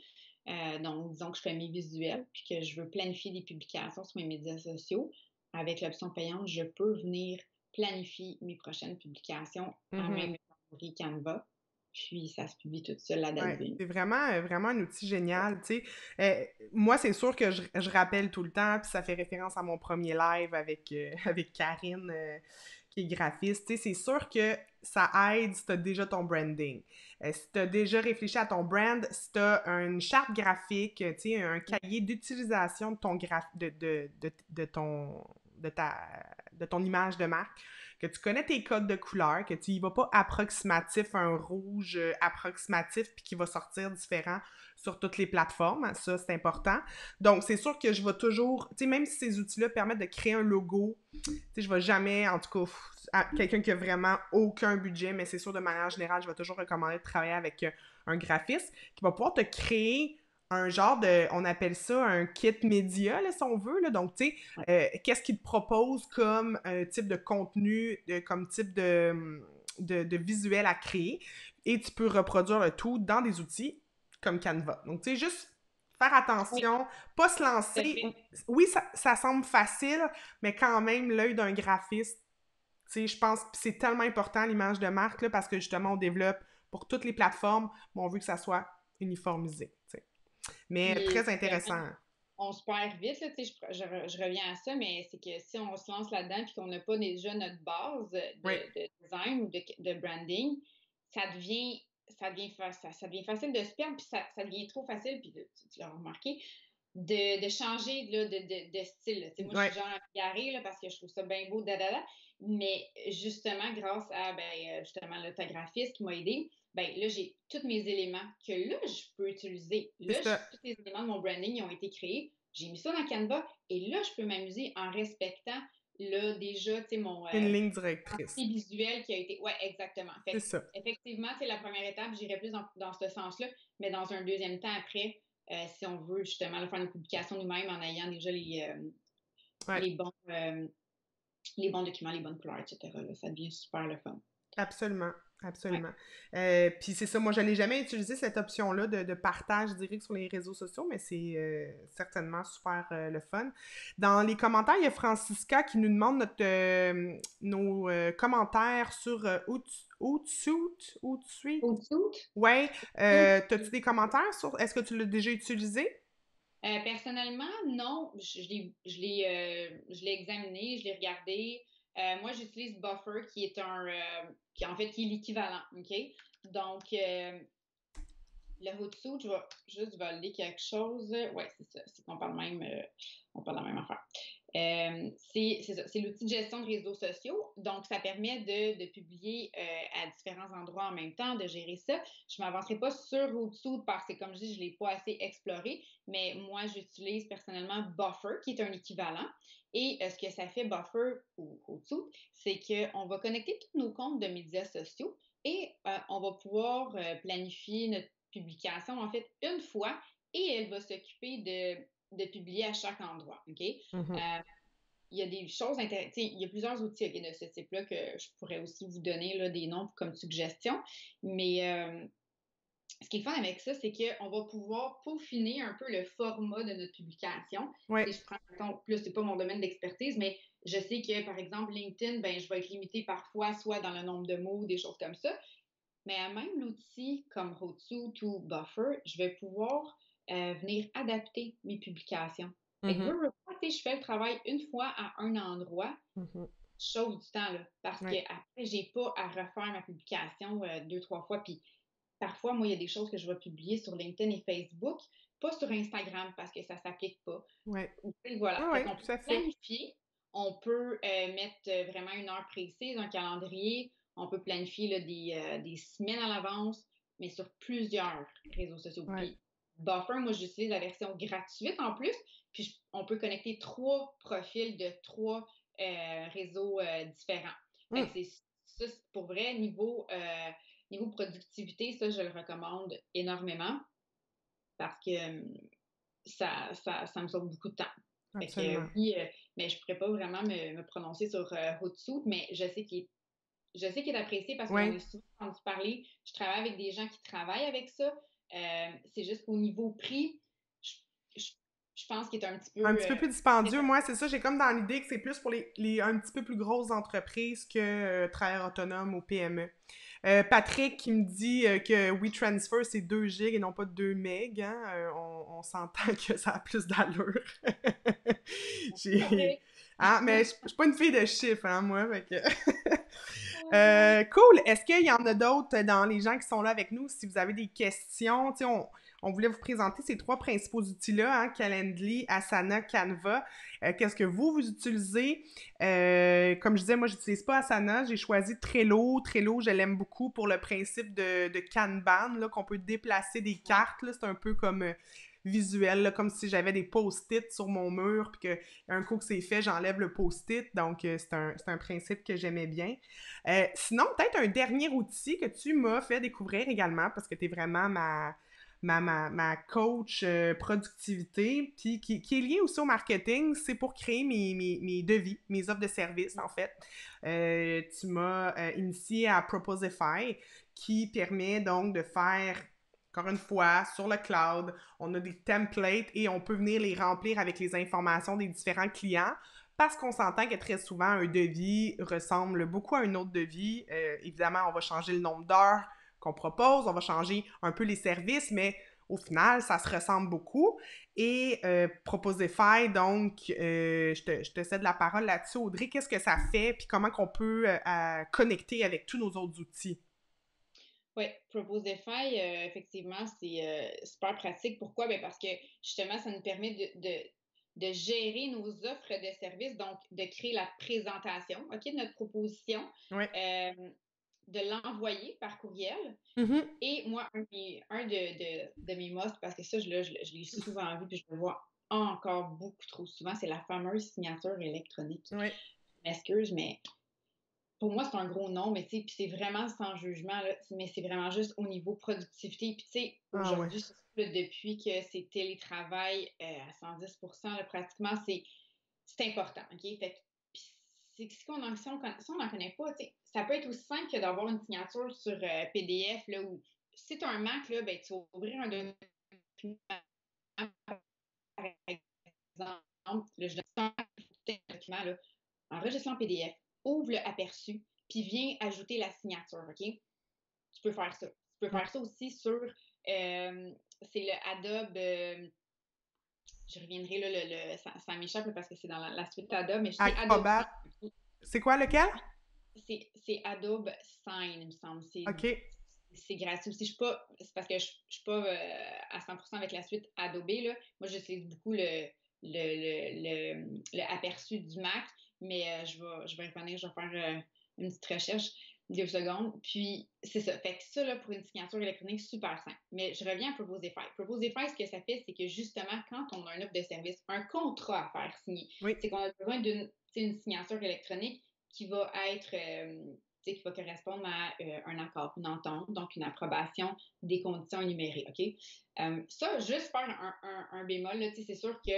donc disons que je fais mes visuels puis que je veux planifier des publications sur mes médias sociaux, avec l'option payante, je peux venir planifier mes prochaines publications en Mhm. même calendrier Canva. Puis ça se publie tout seul, la date Ouais, venue. c'est vraiment un outil génial, tu sais. Moi, c'est sûr que je rappelle tout le temps, puis ça fait référence à mon premier live avec, avec Karine, qui est graphiste. Tu sais, c'est sûr que ça aide si tu as déjà ton branding. Si tu as déjà réfléchi à ton brand, si tu as une charte graphique, tu sais, un cahier d'utilisation de ton de ton image de marque, que tu connais tes codes de couleurs, que tu y vas pas approximatif, un rouge approximatif, puis qui va sortir différent sur toutes les plateformes. Ça, c'est important. Donc, c'est sûr que je vais toujours, tu sais, même si ces outils-là permettent de créer un logo, tu sais, je vais jamais, en tout cas, quelqu'un qui a vraiment aucun budget, mais c'est sûr, de manière générale, je vais toujours recommander de travailler avec un graphiste qui va pouvoir te créer un genre de, on appelle ça un kit média, là, si on veut. Là. Donc, tu sais, qu'est-ce qu'il te propose comme type de contenu, comme type de visuel à créer. Et tu peux reproduire le tout dans des outils comme Canva. Donc, tu sais, juste faire Oui, attention, pas se tout à lancer. fait. Oui, ça semble facile, mais quand même, l'œil d'un graphiste, tu sais, je pense que c'est tellement important l'image de marque, là, parce que justement, on développe pour toutes les plateformes, mais on veut que ça soit uniformisé. Tu sais. Mais Puis très intéressant. on se perd vite, là, tu sais, je reviens à ça, mais c'est que si on se lance là-dedans et qu'on n'a pas déjà notre base Oui, de design ou de branding, ça devient, ça devient facile de se perdre, puis ça devient trop facile, puis tu l'as remarqué, de changer là, de style. Tu sais, moi, je oui, suis genre garée là, parce que je trouve ça bien beau, mais justement, grâce à justement là, ta graphiste qui m'a aidé, ben là, j'ai tous mes éléments que là, je peux utiliser. c'est Là, ça. tous les éléments de mon branding ils ont été créés. J'ai mis ça dans Canva et là, je peux m'amuser en respectant là déjà, tu sais, mon Une ligne identité directrice. visuelle qui a été. Ouais, exactement. C'est Fait ça. effectivement, c'est la première étape, j'irai plus dans ce sens-là, mais dans un deuxième temps après, si on veut justement faire une publication nous-mêmes en ayant déjà Ouais. les bons, euh, les bons documents, les bonnes couleurs, etc. Là, ça devient super le fun. Absolument, Ouais. absolument. Puis c'est ça, moi je n'ai jamais utilisé cette option-là de partage direct sur les réseaux sociaux, mais c'est certainement super le fun. Dans les commentaires, il y a Francisca qui nous demande nos commentaires sur Hootsuite. Hootsuite? Ouais, t'as-tu des commentaires sur... Est-ce que tu l'as déjà utilisé? Personnellement, non. Je l'ai examiné, je l'ai regardé. Moi, j'utilise Buffer, qui est qui en fait qui est l'équivalent, ok. Donc, le Hootsuite, je vais juste valider quelque chose. Ouais, c'est ça. C'est qu'on parle même, on parle de la même affaire. C'est ça, c'est l'outil de gestion de réseaux sociaux. Donc, ça permet de publier à différents endroits en même temps, de gérer ça. Je ne m'avancerai pas sur Hootsuite parce que, comme je dis, je ne l'ai pas assez exploré, mais moi, j'utilise personnellement Buffer, qui est un équivalent. Et ce que ça fait Buffer ou Hootsuite, c'est qu'on va connecter tous nos comptes de médias sociaux et on va pouvoir planifier notre publication, en fait, une fois et elle va s'occuper de publier à chaque endroit. OK? Mhm. Il y a des choses intéressantes. Il y a plusieurs outils de ce type-là que je pourrais aussi vous donner là, des noms comme suggestion. Mais ce qui est le fun avec ça, c'est qu'on va pouvoir peaufiner un peu le format de notre publication. Ouais. Si je prends, exemple, là, c'est pas mon domaine d'expertise, mais je sais que, par exemple, LinkedIn, ben, je vais être limitée parfois, soit dans le nombre de mots, des choses comme ça. Mais à même l'outil comme Hootsuite ou Buffer, je vais pouvoir venir adapter mes publications. Fait que Mhm. je fais le travail une fois à un endroit, Mhm. je sauve du temps, là, parce que Ouais. après, j'ai pas à refaire ma publication deux, trois fois. Puis parfois, moi, il y a des choses que je vais publier sur LinkedIn et Facebook, pas sur Instagram parce que ça s'applique pas. Ouais. Voilà. Ouais, Fait ouais, qu'on peut tout à fait. planifier, on peut mettre vraiment une heure précise, un calendrier, on peut planifier là, des semaines à l'avance, mais sur plusieurs réseaux sociaux. Ouais. Puis Buffer, moi, j'utilise la version gratuite en plus, puis on peut connecter 3 profils de 3 réseaux différents. Fait que Mm. ça, pour vrai, niveau productivité, ça, je le recommande énormément parce que ça me sauve beaucoup de temps. Fait que Absolument. oui, mais je pourrais pas vraiment me prononcer sur Hootsuite, mais je sais qu'il est apprécié parce que j'en ai Ouais. souvent entendu parler. Je travaille avec des gens qui travaillent avec ça. C'est juste qu'au niveau prix, je, je, je pense qu'il est un petit Un peu petit peu plus dispendieux. Moi, c'est ça, j'ai comme dans l'idée que c'est plus pour les un petit peu plus grosses entreprises que travailleurs autonomes ou PME. Patrick qui me dit que WeTransfer, c'est 2 gigs et non pas 2 meg. Hein? On s'entend que ça a plus d'allure. J'ai... Patrick. Ah, mais je suis pas une fille de chiffres, hein, moi. Fait que... cool. Est-ce qu'il y en a d'autres dans les gens qui sont là avec nous? Si vous avez des questions, on voulait vous présenter ces 3 principaux outils-là, hein, Calendly, Asana, Canva. Qu'est-ce que vous utilisez? Comme je disais, moi, je n'utilise pas Asana. J'ai choisi Trello. Trello, je l'aime beaucoup pour le principe de Kanban, là, qu'on peut déplacer des Ouais. cartes. Là, c'est un peu comme visuel, là, comme si j'avais des post-it sur mon mur, puis qu'un coup que c'est fait, j'enlève le post-it. Donc, c'est un principe que j'aimais bien. Sinon, peut-être un dernier outil que tu m'as fait découvrir également, parce que tu es vraiment ma coach productivité, puis qui est lié aussi au marketing, c'est pour créer mes devis, mes offres de services, en fait. Tu m'as initié à Proposify, qui permet donc de faire, encore une fois, sur le cloud, on a des templates et on peut venir les remplir avec les informations des différents clients. Parce qu'on s'entend que très souvent, un devis ressemble beaucoup à un autre devis. Évidemment, on va changer le nombre d'heures qu'on propose, on va changer un peu les services, mais au final, ça se ressemble beaucoup. Et Proposify, donc, je te cède la parole là-dessus, Audrey. Qu'est-ce que ça fait, puis comment qu'on peut connecter avec tous nos autres outils? Oui, Proposify, effectivement, c'est super pratique. Pourquoi? Ben parce que justement, ça nous permet de gérer nos offres de services, donc de créer la présentation, OK, de notre proposition, Oui. euh, de l'envoyer par courriel. Mm-hmm. Et moi, de mes musts, parce que ça, je l'ai souvent vu, puis je le vois encore beaucoup trop souvent, c'est la fameuse signature électronique. Oui. Je m'excuse, mais pour moi, c'est un gros non, mais tu sais, puis c'est vraiment sans jugement, là, mais c'est vraiment juste au niveau productivité. Puis tu sais, Ah ouais. aujourd'hui, depuis que c'est télétravail à 110%, là, pratiquement, c'est important, OK? Fait que, puis si on n'en si on connaît pas, tu sais, ça peut être aussi simple que d'avoir une signature sur PDF, là, où si tu as un Mac, là, ben, tu vas ouvrir un document, par exemple, là, je donne un document, là, enregistre en PDF, ouvre le aperçu, puis viens ajouter la signature, OK? Tu peux faire ça. Tu peux faire ça aussi sur, c'est le Adobe, je reviendrai là, ça m'échappe parce que c'est dans la suite Adobe, mais c'est Adobe Acrobat. Sign. C'est quoi lequel? C'est Adobe Sign, il me semble. OK. C'est gratuit aussi. C'est parce que je suis pas à 100% avec la suite Adobe, là. Moi, j'utilise beaucoup le aperçu du Mac, mais je vais revenir, je vais faire une petite recherche, 2 secondes. Puis, c'est ça. Fait que ça, là, pour une signature électronique, super simple. Mais je reviens à Proposify. Proposify, ce que ça fait, c'est que justement, quand on a un offre de service, un contrat à faire signer, Oui. c'est qu'on a besoin d'une signature électronique qui va être qui va correspondre à un accord, une entente, donc une approbation des conditions énumérées. OK? Ça, juste faire un bémol, c'est sûr que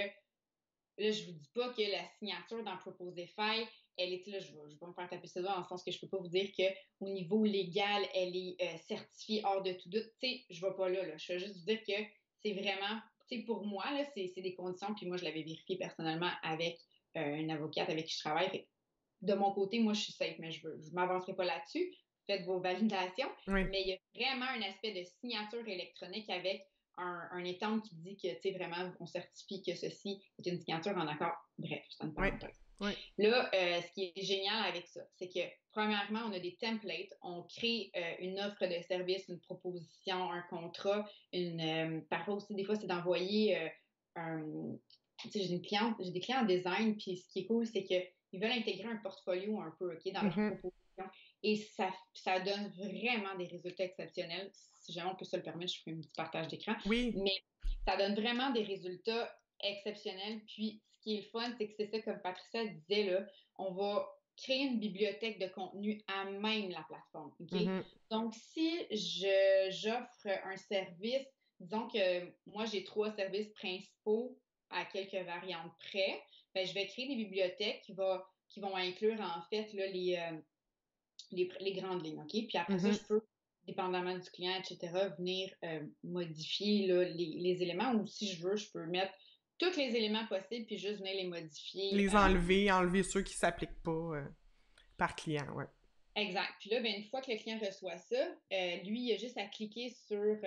là, je vous dis pas que la signature dans Proposify, elle est là, je vais pas me faire taper ça dans le sens que je peux pas vous dire qu'au niveau légal, elle est certifiée hors de tout doute. Tu sais, je vais pas là. Je vais juste vous dire que c'est vraiment, tu sais, pour moi, là, c'est des conditions, puis moi, je l'avais vérifié personnellement avec une avocate avec qui je travaille. Fait de mon côté, moi, je suis safe, mais je m'avancerai pas là-dessus. Faites vos validations. Oui. Mais il y a vraiment un aspect de signature électronique avec un étampe qui dit que, tu sais, vraiment, on certifie que ceci est une signature en accord. Bref, c'est une Oui. parenthèse. Oui. Là, ce qui est génial avec ça, c'est que, premièrement, on a des templates, on crée une offre de service, une proposition, un contrat, parfois aussi, des fois, c'est d'envoyer j'ai des clients en design, puis ce qui est cool, c'est qu'ils veulent intégrer un portfolio un peu, OK, dans leur proposition. Et ça donne vraiment des résultats exceptionnels. Si jamais on peut se le permettre, je ferai un petit partage d'écran. Oui. Mais ça donne vraiment des résultats exceptionnels. Puis, ce qui est le fun, c'est que c'est ça, comme Patricia disait, là, on va créer une bibliothèque de contenu à même la plateforme. OK? Donc, si j'offre un service, disons que moi, j'ai 3 services principaux à quelques variantes près, ben, je vais créer des bibliothèques qui vont inclure, en fait, là, les grandes lignes, OK? Puis après ça, je peux, dépendamment du client, etc., venir modifier là, les éléments, ou si je veux, je peux mettre tous les éléments possibles puis juste venir les modifier. Les enlever ceux qui ne s'appliquent pas par client, ouais. Exact. Puis là, ben, une fois que le client reçoit ça, lui, il a juste à cliquer sur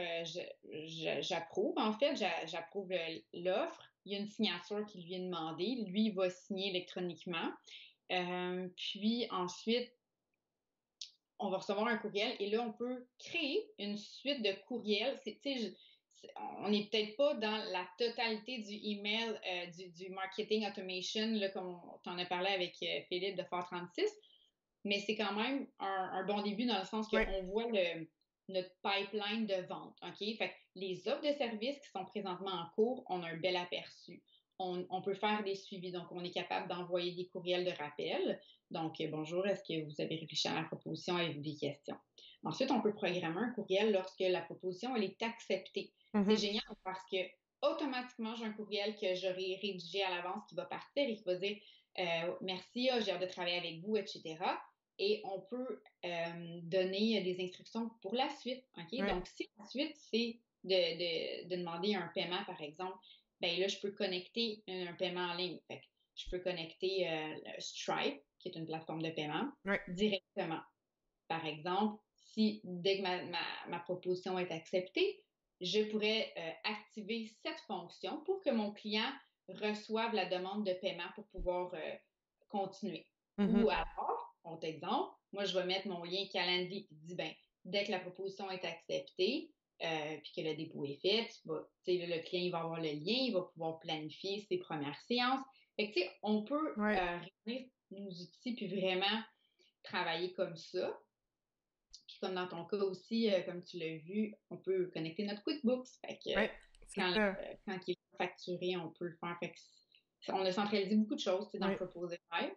j'approuve, en fait, j'approuve l'offre. Il y a une signature qui lui est demandée. Lui, il va signer électroniquement. Puis ensuite, on va recevoir un courriel et là, on peut créer une suite de courriels. On n'est peut-être pas dans la totalité du email, du marketing automation, là, comme on en a parlé avec Philippe de Fort36, mais c'est quand même un bon début dans le sens qu'on voit notre pipeline de vente. OK? Fait que les offres de services qui sont présentement en cours, on a un bel aperçu. On peut faire des suivis, donc on est capable d'envoyer des courriels de rappel. Donc, bonjour, est-ce que vous avez réfléchi à la proposition? Avez-vous des questions? Ensuite, on peut programmer un courriel lorsque la proposition elle est acceptée. C'est génial parce que automatiquement, j'ai un courriel que j'aurai rédigé à l'avance qui va partir et qui va dire merci, j'ai hâte de travailler avec vous, etc. Et on peut donner des instructions pour la suite. OK? Donc, si la suite, c'est de demander un paiement, par exemple, ben là, je peux connecter un paiement en ligne. Fait que je peux connecter Stripe, qui est une plateforme de paiement, directement. Par exemple, si dès que ma proposition est acceptée, je pourrais activer cette fonction pour que mon client reçoive la demande de paiement pour pouvoir continuer. Ou alors, autre exemple, moi, je vais mettre mon lien Calendly qui dit, ben, dès que la proposition est acceptée, puis que le dépôt est fait, le client il va avoir le lien, il va pouvoir planifier ses premières séances. Fait que, on peut réunir nos outils puis vraiment travailler comme ça. Puis comme dans ton cas aussi, comme tu l'as vu, on peut connecter notre QuickBooks. Fait que quand il est facturé, on peut le faire. Fait que on a centralisé beaucoup de choses dans Proposify.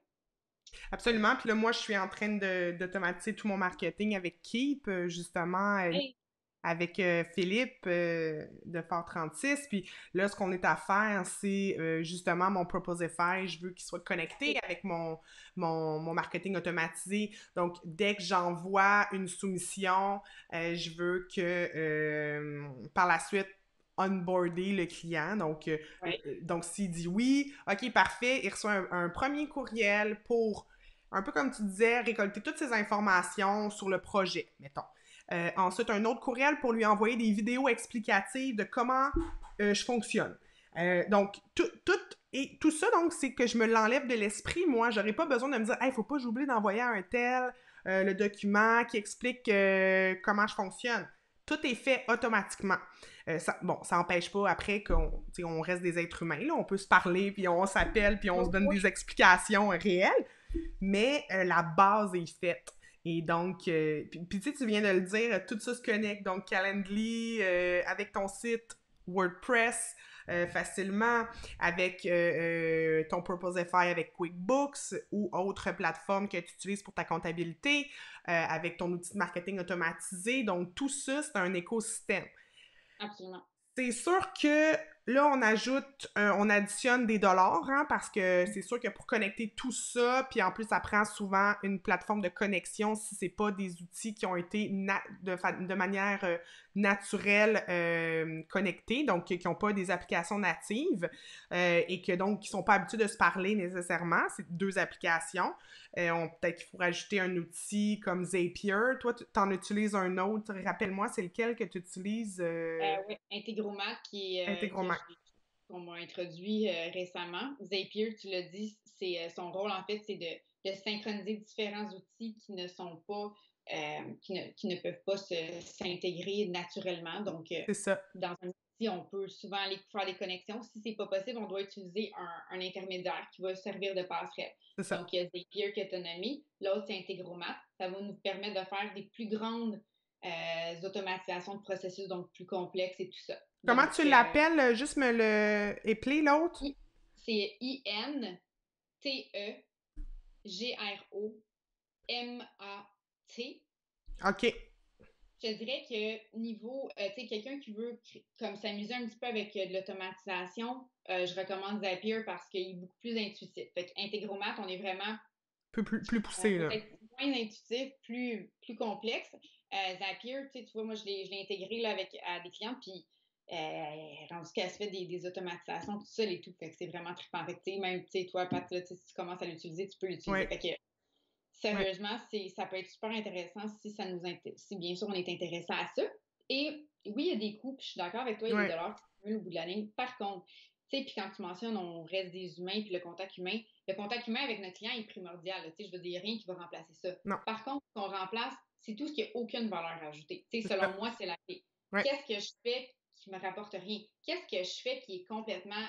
Absolument. Puis là, moi, je suis en train d'automatiser tout mon marketing avec Keep, justement, avec Philippe de Fort36. Puis là, ce qu'on est à faire, c'est justement mon Proposify. Je veux qu'il soit connecté avec mon marketing automatisé. Donc, dès que j'envoie une soumission, je veux que par la suite, onboarder le client. Donc s'il dit oui, OK, parfait, il reçoit un premier courriel pour, un peu comme tu disais, récolter toutes ces informations sur le projet, mettons. Ensuite, un autre courriel pour lui envoyer des vidéos explicatives de comment je fonctionne. Donc, tout ça, donc, c'est que je me l'enlève de l'esprit. Moi, j'aurais pas besoin de me dire « Hey, faut pas que j'oublie d'envoyer à un tel le document qui explique comment je fonctionne. » Tout est fait automatiquement. Ça n'empêche pas après qu'on reste des êtres humains. Là. On peut se parler, puis on s'appelle, puis on se donne des explications réelles. Mais la base est faite. Et donc, puis tu viens de le dire, tout ça se connecte. Donc, Calendly, avec ton site WordPress, facilement, avec ton Proposify avec QuickBooks ou autre plateforme que tu utilises pour ta comptabilité, avec ton outil de marketing automatisé. Donc, tout ça, c'est un écosystème. Absolument. C'est sûr que là, on additionne des dollars, hein, parce que c'est sûr que pour connecter tout ça, puis en plus, ça prend souvent une plateforme de connexion si c'est pas des outils qui ont été de manière naturelle connectés, donc qui n'ont pas des applications natives et que donc qui sont pas habitués de se parler nécessairement. C'est deux applications. Peut-être qu'il faut rajouter un outil comme Zapier. Toi, tu en utilises un autre. Rappelle-moi, c'est lequel que tu utilises? Oui, Integromat Integromat. qu'on m'a introduit récemment. Zapier, tu l'as dit, c'est son rôle en fait, c'est de synchroniser différents outils qui ne sont pas qui ne peuvent pas s'intégrer naturellement. Donc, C'est ça. dans un outil, on peut souvent aller faire des connexions. Si c'est pas possible, on doit utiliser un intermédiaire qui va servir de passerelle. C'est ça. Donc, il y a Zapier que tu as nommé. L'autre, c'est Integromat. Ça va nous permettre de faire des plus grandes automatisations de processus, donc plus complexes et tout ça. Comment Donc, tu l'appelles? Juste me le épeler, l'autre? c'est Integromat. OK. Je dirais que niveau, tu sais, quelqu'un qui veut comme s'amuser un petit peu avec de l'automatisation, je recommande Zapier parce qu'il est beaucoup plus intuitif. Fait qu'Integromat, on est vraiment Plus poussé, là. peut-être moins intuitif, plus complexe. Zapier, tu vois, moi, je l'ai intégré là, à des clients, puis rendu qu'elle se fait des automatisations tout seul et tout. Fait que c'est vraiment trippant. Fait que, même, tu sais, toi, Pat, là, si tu commences à l'utiliser, tu peux l'utiliser. Ouais. Fait que, Ouais. sérieusement, ça peut être super intéressant si bien sûr on est intéressé à ça. Et oui, il y a des coûts, puis je suis d'accord avec toi, il y a des Ouais. dollars qui s'accumulent au bout de la ligne. Par contre, tu sais, puis quand tu mentionnes on reste des humains, puis le contact humain avec notre client est primordial. Tu sais, je veux dire, il n'y a rien qui va remplacer ça. Non. Par contre, ce qu'on remplace, c'est tout ce qui n'a aucune valeur ajoutée. Tu sais, C'est selon ça. moi, c'est la clé. Ouais. Qu'est-ce que je fais qui me rapporte rien? Qu'est-ce que je fais qui est complètement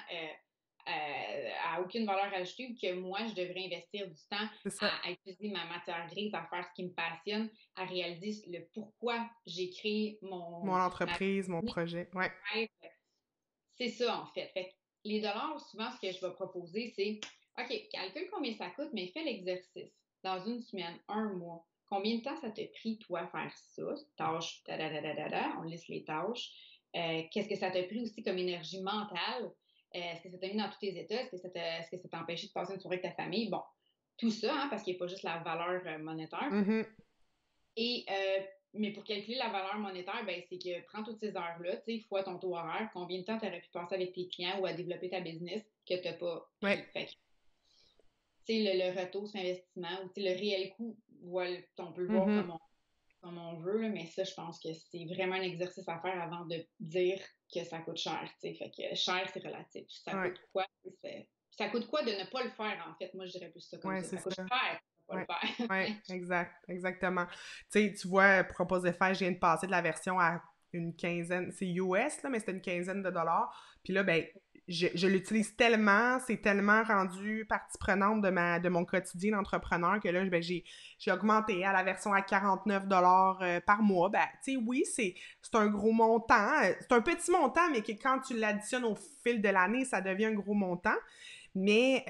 à aucune valeur ajoutée ou que moi, je devrais investir du temps C'est ça. à utiliser ma matière grise, à faire ce qui me passionne, à réaliser le pourquoi j'ai créé Mon ma entreprise, mon projet. Ouais. rêve. C'est ça, en fait. Fait que les dollars, souvent, ce que je vais proposer, c'est OK, calcule combien ça coûte, mais fais l'exercice dans une semaine, un mois. Combien de temps ça t'a pris, toi, faire ça? Tâche, on liste les tâches. Qu'est-ce que ça t'a pris aussi comme énergie mentale? Est-ce que ça t'a mis dans tous tes états? Est-ce que ça t'a empêché de passer une soirée avec ta famille? Bon, tout ça, hein, parce qu'il n'y a pas juste la valeur monétaire. Mm-hmm. Et, mais pour calculer la valeur monétaire, ben, c'est que prends toutes ces heures-là, tu sais, fois ton taux horaire, combien de temps tu aurais pu passer avec tes clients ou à développer ta business que tu n'as pas pris. Ouais. Fait que, tu sais, le retour sur investissement ou tu sais, le réel coût, voilà, on peut le voir Mm-hmm. comme on veut, là, mais ça, je pense que c'est vraiment un exercice à faire avant de dire que ça coûte cher. Tu sais, fait que cher, c'est relatif. Ça Ouais. coûte quoi? Ça coûte quoi de ne pas le faire, en fait? Moi, je dirais plus ça comme Ouais, ça. c'est Ça coûte ça. cher de ne pas Ouais. le faire. Ouais, exactement. Tu sais, tu vois, Propose de faire, je viens de passer de la version à une quinzaine, c'est US, là, mais c'était une quinzaine de dollars. Puis là, ben, je l'utilise tellement, c'est tellement rendu partie prenante de mon quotidien d'entrepreneur que là, ben, j'ai augmenté à la version à 49 dollars par mois. Ben, tu sais, oui, c'est un gros montant. C'est un petit montant, mais que quand tu l'additionnes au fil de l'année, ça devient un gros montant. Mais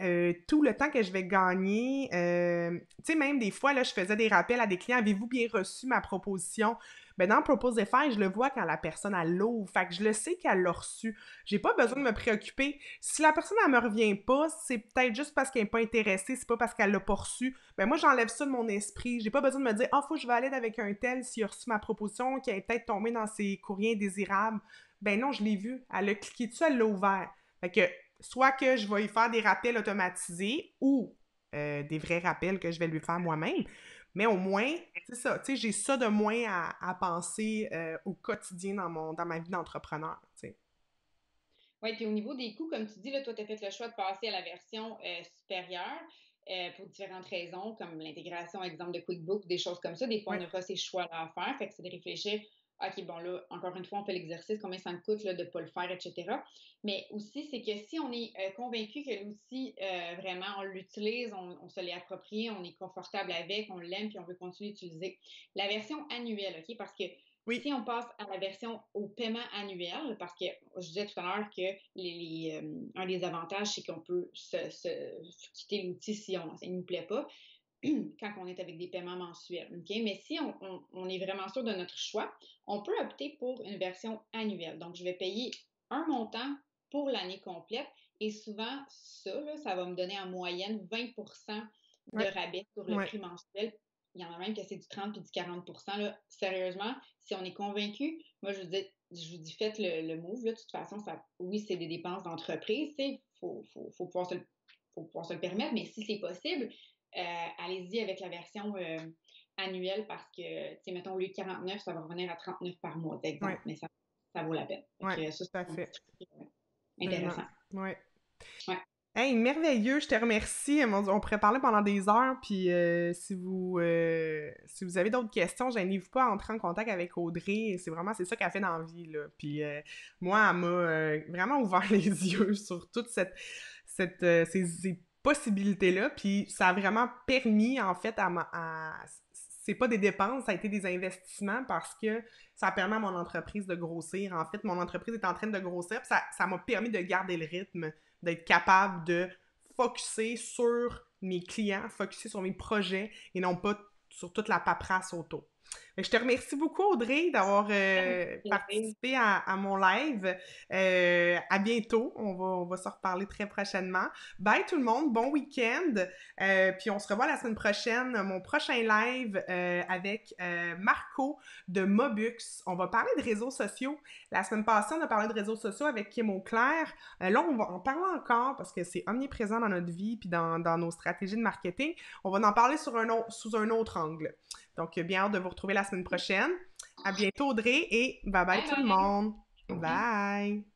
tout le temps que je vais gagner, tu sais, même des fois, là, je faisais des rappels à des clients, avez-vous bien reçu ma proposition? Ben dans Propose FR, je le vois quand la personne, elle l'ouvre. Fait que je le sais qu'elle l'a reçu. J'ai pas besoin de me préoccuper. Si la personne, elle me revient pas, c'est peut-être juste parce qu'elle n'est pas intéressée, c'est pas parce qu'elle l'a pas reçu. Ben moi, j'enlève ça de mon esprit. J'ai pas besoin de me dire, ah, faut que je valide avec un tel s'il a reçu ma proposition, qui est peut-être tombé dans ses courriers indésirables. Ben non, je l'ai vu. Elle a cliqué dessus, elle l'a ouvert. Fait que soit que je vais y faire des rappels automatisés ou des vrais rappels que je vais lui faire moi-même. Mais au moins, c'est ça, tu sais, j'ai ça de moins à penser au quotidien dans ma vie d'entrepreneur, tu sais. Oui, puis au niveau des coûts, comme tu dis, là, toi, tu as fait le choix de passer à la version supérieure pour différentes raisons, comme l'intégration, exemple, de QuickBooks, des choses comme ça. Des fois, on Ouais. aura ces choix-là à faire. Fait que c'est de réfléchir, OK, bon, là, encore une fois, on fait l'exercice, combien ça me coûte là, de ne pas le faire, etc. Mais aussi, c'est que si on est convaincu que l'outil, vraiment, on l'utilise, on se l'est approprié, on est confortable avec, on l'aime, puis on veut continuer d'utiliser. La version annuelle, OK? Parce que Oui. si on passe à la version au paiement annuel, parce que je disais tout à l'heure que un des avantages, c'est qu'on peut quitter l'outil si il ne nous plaît pas quand on est avec des paiements mensuels. Okay? Mais si on est vraiment sûr de notre choix, on peut opter pour une version annuelle. Donc, je vais payer un montant pour l'année complète. Et souvent, ça, là, ça va me donner en moyenne 20% de Ouais, rabais sur le ouais, prix mensuel. Il y en a même que c'est du 30 puis du 40%. Là. Sérieusement, si on est convaincu, moi, je vous dis faites le move. Là. De toute façon, oui, c'est des dépenses d'entreprise. Il faut pouvoir se le permettre. Mais si c'est possible, allez-y avec la version annuelle parce que, mettons, au lieu de 49, ça va revenir à 39 par mois, ouais, d'exemple. Mais ça vaut la peine. Fait ouais, que ça, tout à c'est un fait. petit truc Absolument. intéressant. Ouais. Ouais. Hey, merveilleux, je te remercie. Mon Dieu, on pourrait parler pendant des heures, puis si vous avez d'autres questions, gênez-vous pas à entrer en contact avec Audrey. C'est ça qu'elle fait dans la vie, là. Puis moi, elle m'a vraiment ouvert les yeux sur toute ces possibilités-là, puis ça a vraiment permis, en fait, c'est pas des dépenses, ça a été des investissements parce que ça permet à mon entreprise de grossir. En fait, mon entreprise est en train de grossir, puis ça m'a permis de garder le rythme, d'être capable de focusser sur mes clients, focusser sur mes projets et non pas sur toute la paperasse autour. Je te remercie beaucoup, Audrey, d'avoir participé à mon live. À bientôt. On va se reparler très prochainement. Bye tout le monde. Bon week-end. Puis on se revoit la semaine prochaine. Mon prochain live avec Marco de Mobux. On va parler de réseaux sociaux. La semaine passée, on a parlé de réseaux sociaux avec Kim Auclair. Là, on va en parler encore parce que c'est omniprésent dans notre vie puis dans nos stratégies de marketing. On va en parler sous un autre angle. Donc, bien hâte de vous retrouver la semaine prochaine. À bientôt, Audrey, et bye bye Bye tout le bye. monde. Bye. Bye!